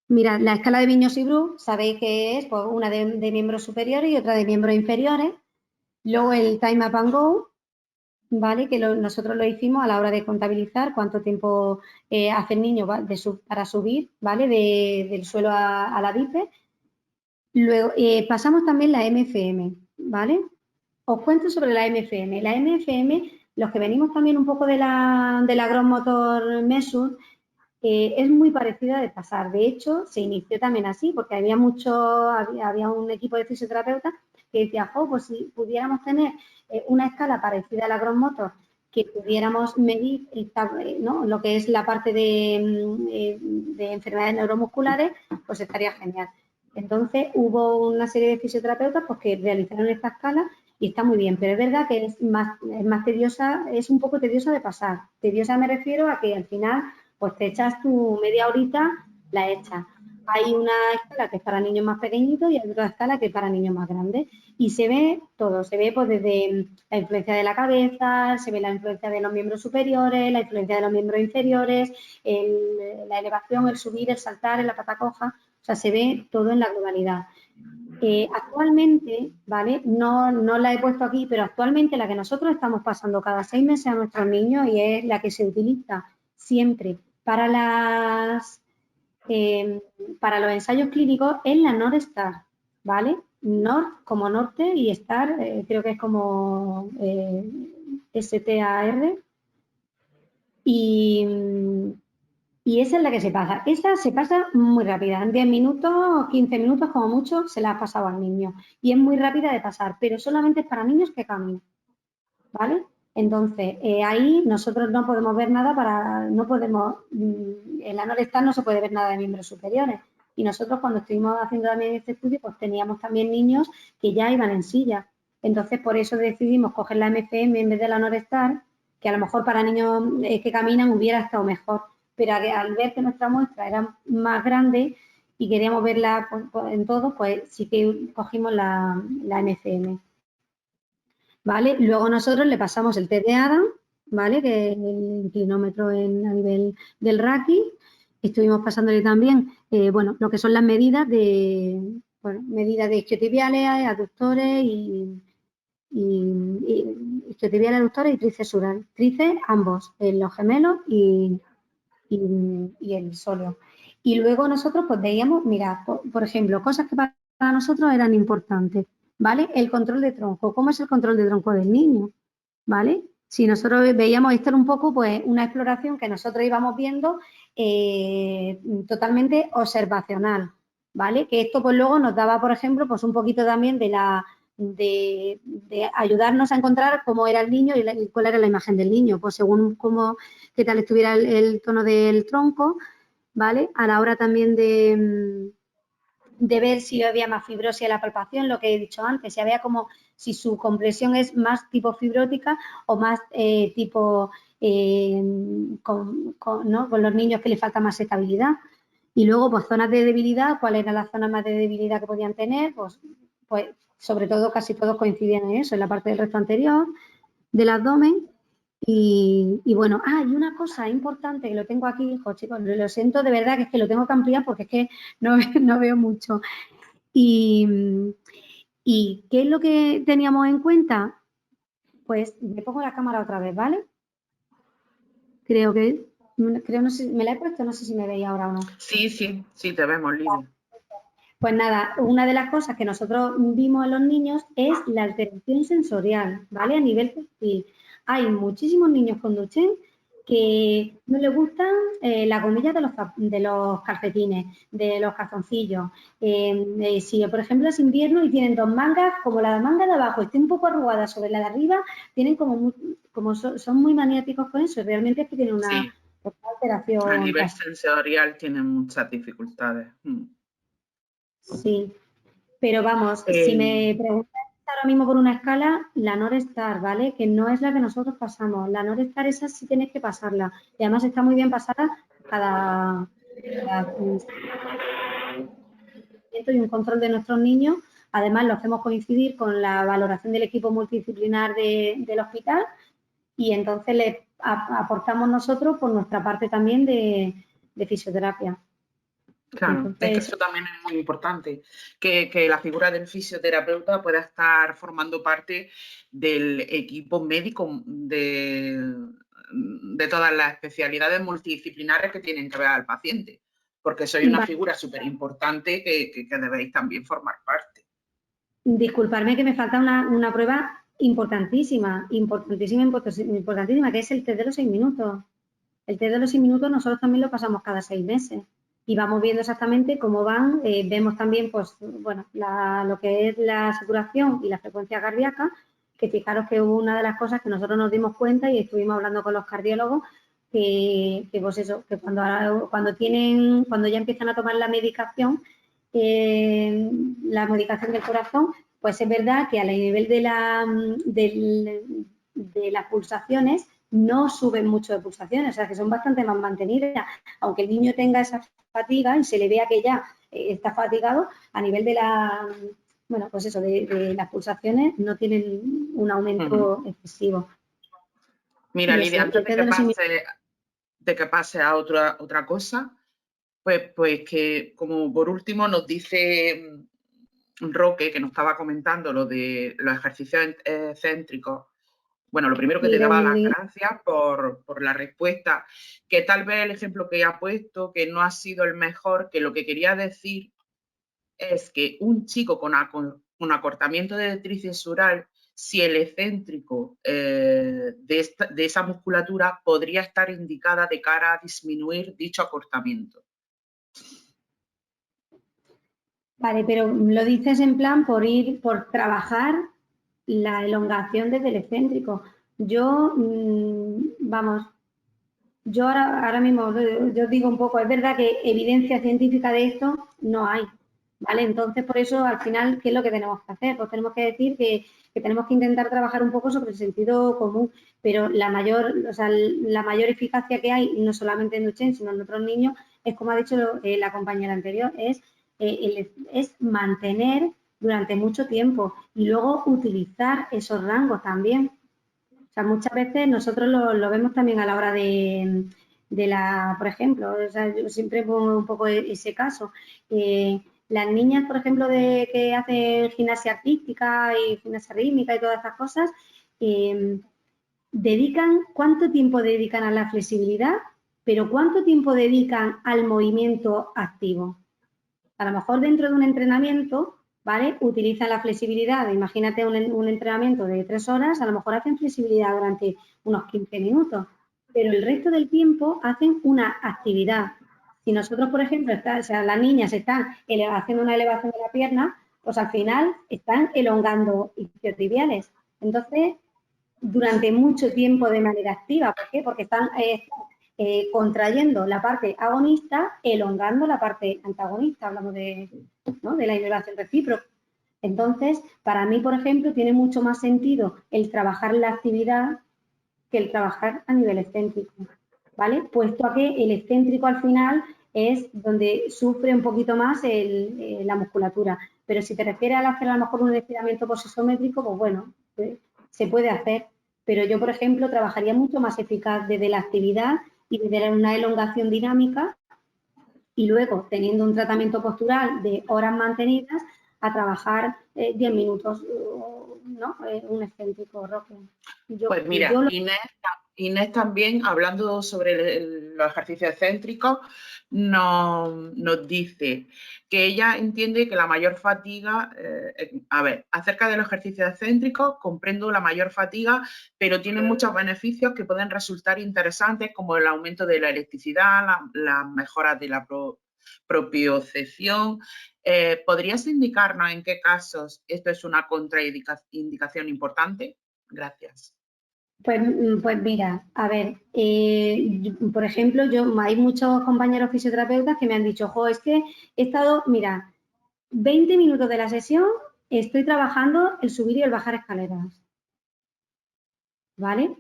Mirad, la escala de Viñols-y-Bruch, sabéis que es pues, una de miembros superiores y otra de miembros inferiores. Luego el Time Up and Go, ¿vale? Que nosotros lo hicimos a la hora de contabilizar cuánto tiempo hace el niño para subir, ¿vale? Del suelo a la bipe. Luego pasamos también la MFM, ¿vale? Os cuento sobre la MFM. La MFM, los que venimos también un poco de la Gross Motor Measure, es muy parecida de pasar. De hecho, se inició también así, porque había un equipo de fisioterapeutas que decía, pues si pudiéramos tener una escala parecida a la Gross Motor, que pudiéramos medir ¿no? lo que es la parte de enfermedades neuromusculares, pues estaría genial. Entonces, hubo una serie de fisioterapeutas pues, que realizaron esta escala y está muy bien, pero es verdad que es más tediosa, es un poco tediosa de pasar. Tediosa me refiero a que al final pues te echas tu media horita, la echas. Hay una escala que es para niños más pequeñitos y hay otra escala que es para niños más grandes. Y se ve todo, se ve pues desde la influencia de la cabeza, se ve la influencia de los miembros superiores, la influencia de los miembros inferiores, la elevación, el subir, el saltar, en la pata coja, o sea, se ve todo en la globalidad. Actualmente, ¿vale? No la he puesto aquí, pero actualmente la que nosotros estamos pasando cada 6 meses a nuestros niños y es la que se utiliza siempre para los ensayos clínicos es la NorStar, ¿vale? Nor como norte y Star, creo que es como STAR. Y esa es la que se pasa. Esa se pasa muy rápida. En 10 minutos, 15 minutos como mucho, se la has pasado al niño. Y es muy rápida de pasar, pero solamente es para niños que caminan, ¿vale? Entonces, ahí nosotros no podemos ver nada en la NorStar no se puede ver nada de miembros superiores. Y nosotros cuando estuvimos haciendo también este estudio, pues teníamos también niños que ya iban en silla. Entonces, por eso decidimos coger la MFM en vez de la NorStar, que a lo mejor para niños que caminan hubiera estado mejor. Pero al ver que nuestra muestra era más grande y queríamos verla en todo, pues sí que cogimos la MFM. ¿Vale? Luego nosotros le pasamos el test de Adam, ¿vale? Que es el inclinómetro a nivel del Raki. Estuvimos pasándole también, bueno, lo que son las medidas medidas de isquiotibiales, aductores y isquiotibiales, aductores y tríceps sural. Tríceps ambos, los gemelos y el sóleo. Y luego nosotros pues veíamos, mira, por ejemplo, cosas que para nosotros eran importantes, ¿vale? El control de tronco. ¿Cómo es el control de tronco del niño? ¿Vale? Si nosotros veíamos, esto era un poco pues una exploración que nosotros íbamos viendo totalmente observacional, ¿vale? Que esto pues luego nos daba, por ejemplo, pues un poquito también de ayudarnos a encontrar cómo era el niño y cuál era la imagen del niño, pues según qué tal estuviera el tono del tronco, ¿vale? A la hora también de ver si había más fibrosis en la palpación, lo que he dicho antes, si había como si su compresión es más tipo fibrótica o más tipo con los niños que les falta más estabilidad. Y luego, pues zonas de debilidad, ¿cuál era la zona más de debilidad que podían tener? Pues sobre todo casi todos coincidían en eso, en la parte del recto anterior, del abdomen. Y bueno, y una cosa importante que lo tengo aquí, hijo, chicos, lo siento de verdad que es que lo tengo que ampliar porque es que no, no veo mucho. Y, ¿qué es lo que teníamos en cuenta? Pues me pongo la cámara otra vez, ¿vale? Creo, no sé, me la he puesto, no sé si me veis ahora o no. Sí, te vemos, Lidia. Pues nada, una de las cosas que nosotros vimos en los niños es la alteración sensorial, ¿vale? A nivel táctil. Hay muchísimos niños con Duchenne que no les gustan la gomilla de los calcetines, de los calzoncillos. Si, por ejemplo, es invierno y tienen dos mangas, como la manga de abajo esté un poco arrugada sobre la de arriba, tienen son muy maniáticos con eso. Realmente es que tienen una alteración. A nivel sensorial tienen muchas dificultades. Sí. Pero vamos, si me preguntas ahora mismo por una escala, la NorStar, ¿vale? Que no es la que nosotros pasamos. La NorStar esa sí tienes que pasarla. Y además está muy bien pasada cada y un control de nuestros niños. Además, lo hacemos coincidir con la valoración del equipo multidisciplinar del hospital y entonces le aportamos nosotros por nuestra parte también de fisioterapia. Claro, Entonces, es que eso también es muy importante, que la figura del fisioterapeuta pueda estar formando parte del equipo médico de todas las especialidades multidisciplinares que tienen que ver al paciente, porque soy una figura súper importante que debéis también formar parte. Disculparme que me falta una prueba importantísima, que es el test de los 6 minutos. El test de los 6 minutos nosotros también lo pasamos cada 6 meses y vamos viendo exactamente cómo van. Vemos también, pues, bueno, lo que es la saturación y la frecuencia cardíaca, que fijaros que hubo una de las cosas que nosotros nos dimos cuenta y estuvimos hablando con los cardiólogos, que pues eso, que cuando ya empiezan a tomar la medicación del corazón, pues es verdad que a nivel de las pulsaciones no suben mucho de pulsaciones, o sea que son bastante más mantenidas, aunque el niño tenga esa fatiga y se le vea que ya está fatigado, a nivel de de las pulsaciones no tienen un aumento excesivo. Mira, Lidia, antes de que pase a otra cosa, pues que como por último nos dice Roque, que nos estaba comentando lo de los ejercicios céntricos, bueno, lo primero que te Y daba las gracias por la respuesta, que tal vez el ejemplo que ha puesto, que no ha sido el mejor, que lo que quería decir es que un chico con acortamiento de tricesural, si el excéntrico de esa musculatura podría estar indicada de cara a disminuir dicho acortamiento. Vale, pero lo dices en plan por trabajar la elongación desde el excéntrico. Yo, vamos, yo ahora mismo, yo digo un poco, es verdad que evidencia científica de esto no hay, ¿vale? Entonces, por eso, al final, ¿qué es lo que tenemos que hacer? Pues tenemos que decir que tenemos que intentar trabajar un poco sobre el sentido común, pero la mayor eficacia que hay, no solamente en Duchenne, sino en otros niños, es como ha dicho la compañera anterior, es mantener durante mucho tiempo y luego utilizar esos rangos también. O sea, muchas veces nosotros lo vemos también a la hora por ejemplo, o sea, yo siempre pongo un poco ese caso. Las niñas, por ejemplo, que hacen gimnasia artística y gimnasia rítmica y todas esas cosas, ¿cuánto tiempo dedican a la flexibilidad? Pero ¿cuánto tiempo dedican al movimiento activo? A lo mejor dentro de un entrenamiento, ¿vale? Utilizan la flexibilidad. Imagínate un entrenamiento de 3 horas, a lo mejor hacen flexibilidad durante unos 15 minutos, pero el resto del tiempo hacen una actividad. Si nosotros, por ejemplo, las niñas están haciendo una elevación de la pierna, pues al final están elongando isquiotibiales. Entonces, durante mucho tiempo de manera activa. ¿Por qué? Porque están contrayendo la parte agonista, elongando la parte antagonista. Hablamos ¿no? de la innervación recíproca. Entonces, para mí, por ejemplo, tiene mucho más sentido el trabajar la actividad que el trabajar a nivel excéntrico, ¿vale? Puesto a que el excéntrico al final es donde sufre un poquito más la musculatura. Pero si te refieres a hacer a lo mejor un estiramiento posisométrico, pues bueno, se puede hacer. Pero yo, por ejemplo, trabajaría mucho más eficaz desde la actividad y desde una elongación dinámica y luego, teniendo un tratamiento postural de horas mantenidas, a trabajar 10 minutos, ¿no? Un excéntrico, Roque. Pues mira, Inés también, hablando sobre los ejercicios excéntricos, nos dice que ella entiende que la mayor fatiga, acerca de los ejercicios excéntricos, comprendo la mayor fatiga, pero tiene muchos beneficios que pueden resultar interesantes, como el aumento de la elasticidad, las mejoras de la propiocepción. ¿Podrías indicarnos en qué casos esto es una contraindicación importante? Gracias. Pues mira, a ver, por ejemplo, hay muchos compañeros fisioterapeutas que me han dicho, es que he estado, mira, 20 minutos de la sesión estoy trabajando el subir y el bajar escaleras, ¿vale?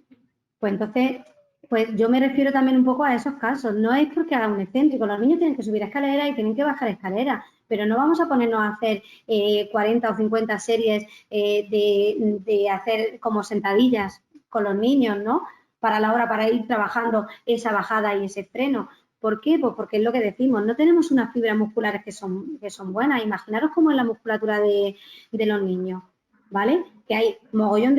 Pues entonces, pues yo me refiero también un poco a esos casos, no es porque haga un excéntrico, los niños tienen que subir escaleras y tienen que bajar escaleras, pero no vamos a ponernos a hacer 40 o 50 series de hacer como sentadillas con los niños, ¿no? Para ir trabajando esa bajada y ese freno. ¿Por qué? Pues porque es lo que decimos, no tenemos unas fibras musculares que son buenas. Imaginaros cómo es la musculatura de los niños, ¿vale? Que hay mogollón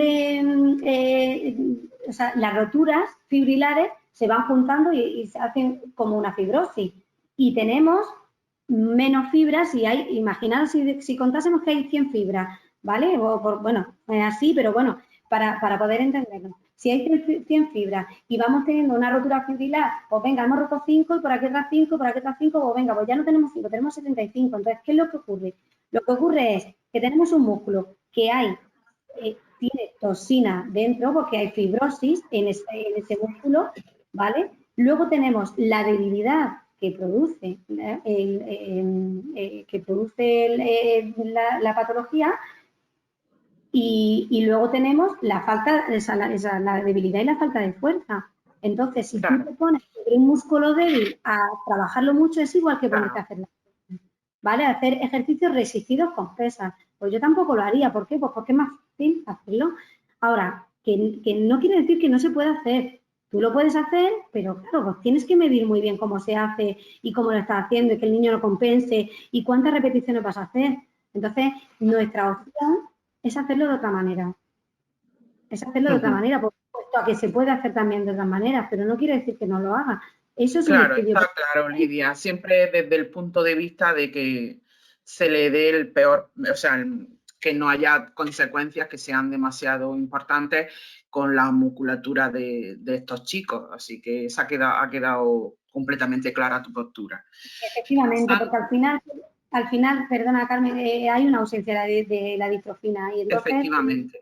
o sea, las roturas fibrilares se van juntando y se hacen como una fibrosis. Y tenemos menos fibras y imaginaros si contásemos que hay 100 fibras, ¿vale? Bueno, así, pero bueno, para poder entenderlo. Si hay 100 fibras y vamos teniendo una rotura fibrilar, pues venga, hemos roto 5 y por aquí otras 5, por aquí otras 5, pues venga, pues ya no tenemos 5, tenemos 75. Entonces, ¿qué es lo que ocurre? Lo que ocurre es que tenemos un músculo que tiene toxina dentro porque hay fibrosis en ese músculo, ¿vale? Luego tenemos la debilidad que produce, la patología y luego tenemos la falta, la debilidad y la falta de fuerza. Entonces, si tú te pones sobre un músculo débil a trabajarlo mucho, es igual que ponerte a hacer ¿vale? Hacer ejercicios resistidos con pesas. Pues yo tampoco lo haría. ¿Por qué? Pues porque es más fácil hacerlo. Ahora, que no quiere decir que no se pueda hacer. Tú lo puedes hacer, pero claro, pues tienes que medir muy bien cómo se hace y cómo lo estás haciendo y que el niño lo compense y cuántas repeticiones vas a hacer. Entonces, nuestra opción es hacerlo de otra manera. Es hacerlo de otra manera, por supuesto, a que se puede hacer también de otras maneras, pero no quiere decir que no lo haga. Eso es un Claro, estudio. está claro, Lidia. Siempre desde el punto de vista de que se le dé el peor, o sea, que no haya consecuencias que sean demasiado importantes con la musculatura de estos chicos. Así que esa ha quedado completamente clara tu postura. Efectivamente, porque al final, perdona Carmen, hay una ausencia de la distrofina y entonces, Efectivamente.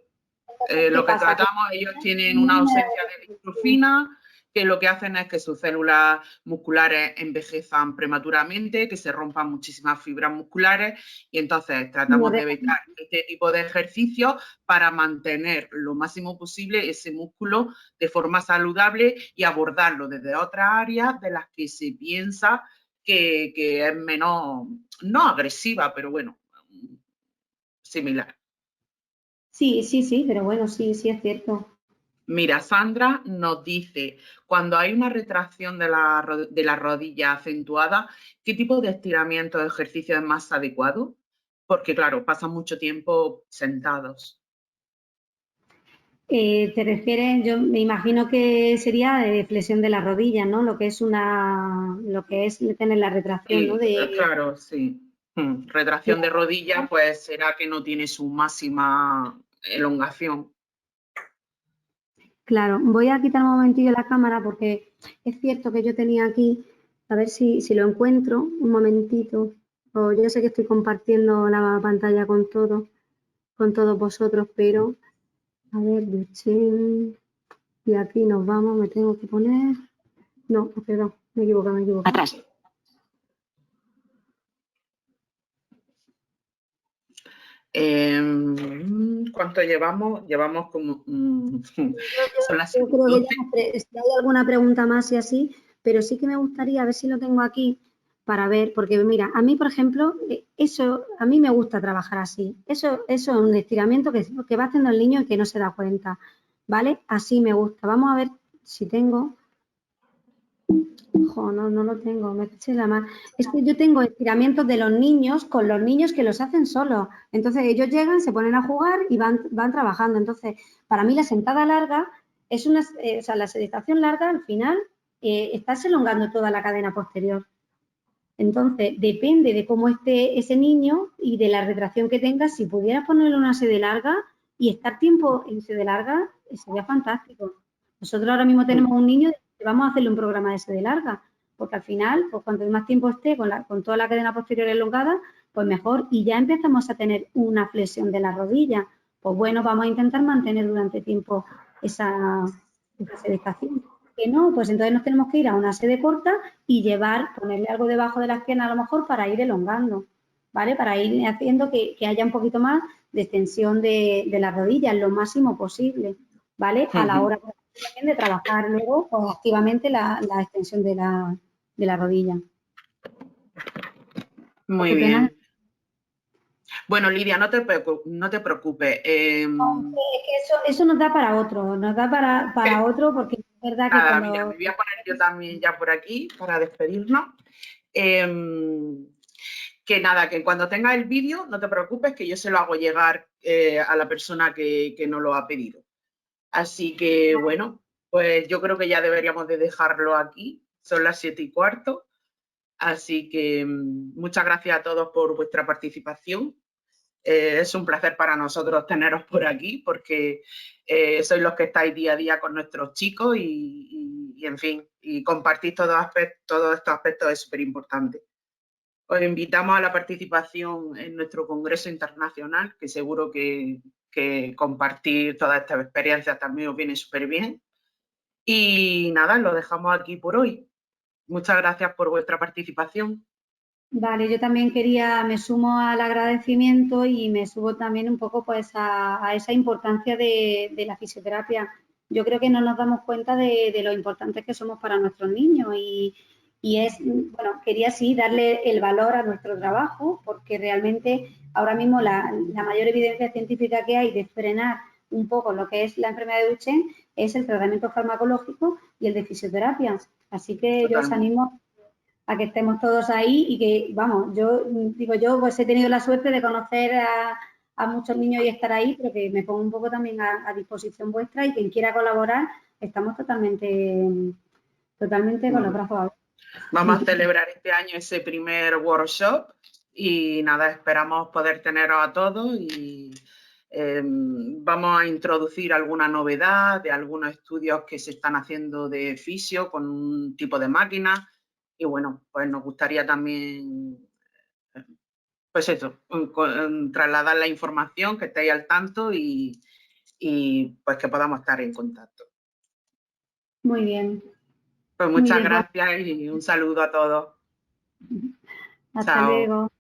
¿qué Lo que pasa? Que tratamos, ellos tienen no una hay manera ausencia de de... distrofina, que lo que hacen es que sus células musculares envejezan prematuramente, que se rompan muchísimas fibras musculares y entonces tratamos de evitar este tipo de ejercicios para mantener lo máximo posible ese músculo de forma saludable y abordarlo desde otras áreas de las que se piensa que es menos, no agresiva, pero bueno, similar. Sí, pero bueno, sí es cierto. Mira, Sandra nos dice, cuando hay una retracción de la rodilla acentuada, ¿qué tipo de estiramiento o ejercicio es más adecuado? Porque, claro, pasan mucho tiempo sentados. Te refieres, yo me imagino que sería de flexión de la rodilla, ¿no? Lo que es tener la retracción, ¿no? Sí, claro, sí. Retracción de rodilla, pues será que no tiene su máxima elongación. Claro, voy a quitar un momentillo la cámara porque es cierto que yo tenía aquí, a ver si lo encuentro, un momentito. O yo sé que estoy compartiendo la pantalla con todos vosotros, pero a ver, Duchenne, y aquí nos vamos, me tengo que poner. No, perdón, me he equivocado. Atrás. ¿Cuánto llevamos? Llevamos como... son las Yo creo 7:12. que si hay alguna pregunta más y así, pero sí que me gustaría, a ver si lo tengo aquí para ver, porque mira, a mí, por ejemplo, eso, a mí me gusta trabajar así. Eso es un estiramiento que va haciendo el niño y que no se da cuenta, ¿vale? Así me gusta. Vamos a ver si tengo. Jo, no lo tengo, me eché la mano. Es que yo tengo estiramientos de los niños con los niños que los hacen solos. Entonces ellos llegan, se ponen a jugar y van trabajando. Entonces, para mí la sentada larga es o sea, la sedestación larga al final estás elongando toda la cadena posterior. Entonces, depende de cómo esté ese niño y de la retracción que tenga. Si pudieras ponerle una sede larga y estar tiempo en sede larga, sería fantástico. Nosotros ahora mismo tenemos un niño que vamos a hacerle un programa de sede larga, porque al final, pues cuanto más tiempo esté con toda la cadena posterior elongada, pues mejor. Y ya empezamos a tener una flexión de la rodilla. Pues bueno, vamos a intentar mantener durante tiempo esa sedestación. Que no, pues entonces nos tenemos que ir a una sede corta y ponerle algo debajo de las piernas a lo mejor para ir elongando, ¿vale? Para ir haciendo que haya un poquito más de extensión de las rodillas, lo máximo posible, ¿vale? A la hora también de trabajar luego pues, activamente la extensión de la rodilla. Muy bien. Bueno, Lidia, no te preocupes. Eso nos da para otro, porque es verdad que Nada, mira, me voy a poner yo también ya por aquí para despedirnos. Que nada, que cuando tenga el vídeo, no te preocupes, que yo se lo hago llegar a la persona que nos lo ha pedido. Así que, bueno, pues yo creo que ya deberíamos de dejarlo aquí. Son las 7:15. Así que muchas gracias a todos por vuestra participación. Es un placer para nosotros teneros por aquí porque sois los que estáis día a día con nuestros chicos y en fin, y compartir todos estos aspectos es súper importante. Os invitamos a la participación en nuestro Congreso Internacional, que seguro que compartir todas estas experiencias también os viene súper bien. Y nada, lo dejamos aquí por hoy. Muchas gracias por vuestra participación. Vale, yo también me sumo al agradecimiento y me subo también un poco pues a esa importancia de la fisioterapia. Yo creo que no nos damos cuenta de lo importantes que somos para nuestros niños bueno, quería sí darle el valor a nuestro trabajo porque realmente ahora mismo la mayor evidencia científica que hay de frenar un poco lo que es la enfermedad de Duchenne es el tratamiento farmacológico y el de fisioterapia. Así que yo os animo a que estemos todos ahí y que, vamos, yo pues he tenido la suerte de conocer a muchos niños y estar ahí, pero que me pongo un poco también a disposición vuestra y quien quiera colaborar, estamos totalmente con los brazos abiertos. Vamos a celebrar este año ese primer workshop y nada, esperamos poder teneros a todos y vamos a introducir alguna novedad de algunos estudios que se están haciendo de fisio con un tipo de máquina y bueno, pues nos gustaría también, pues eso, trasladar la información, que estéis al tanto y pues que podamos estar en contacto. Muy bien. Pues muchas gracias y un saludo a todos. Hasta Chao. luego.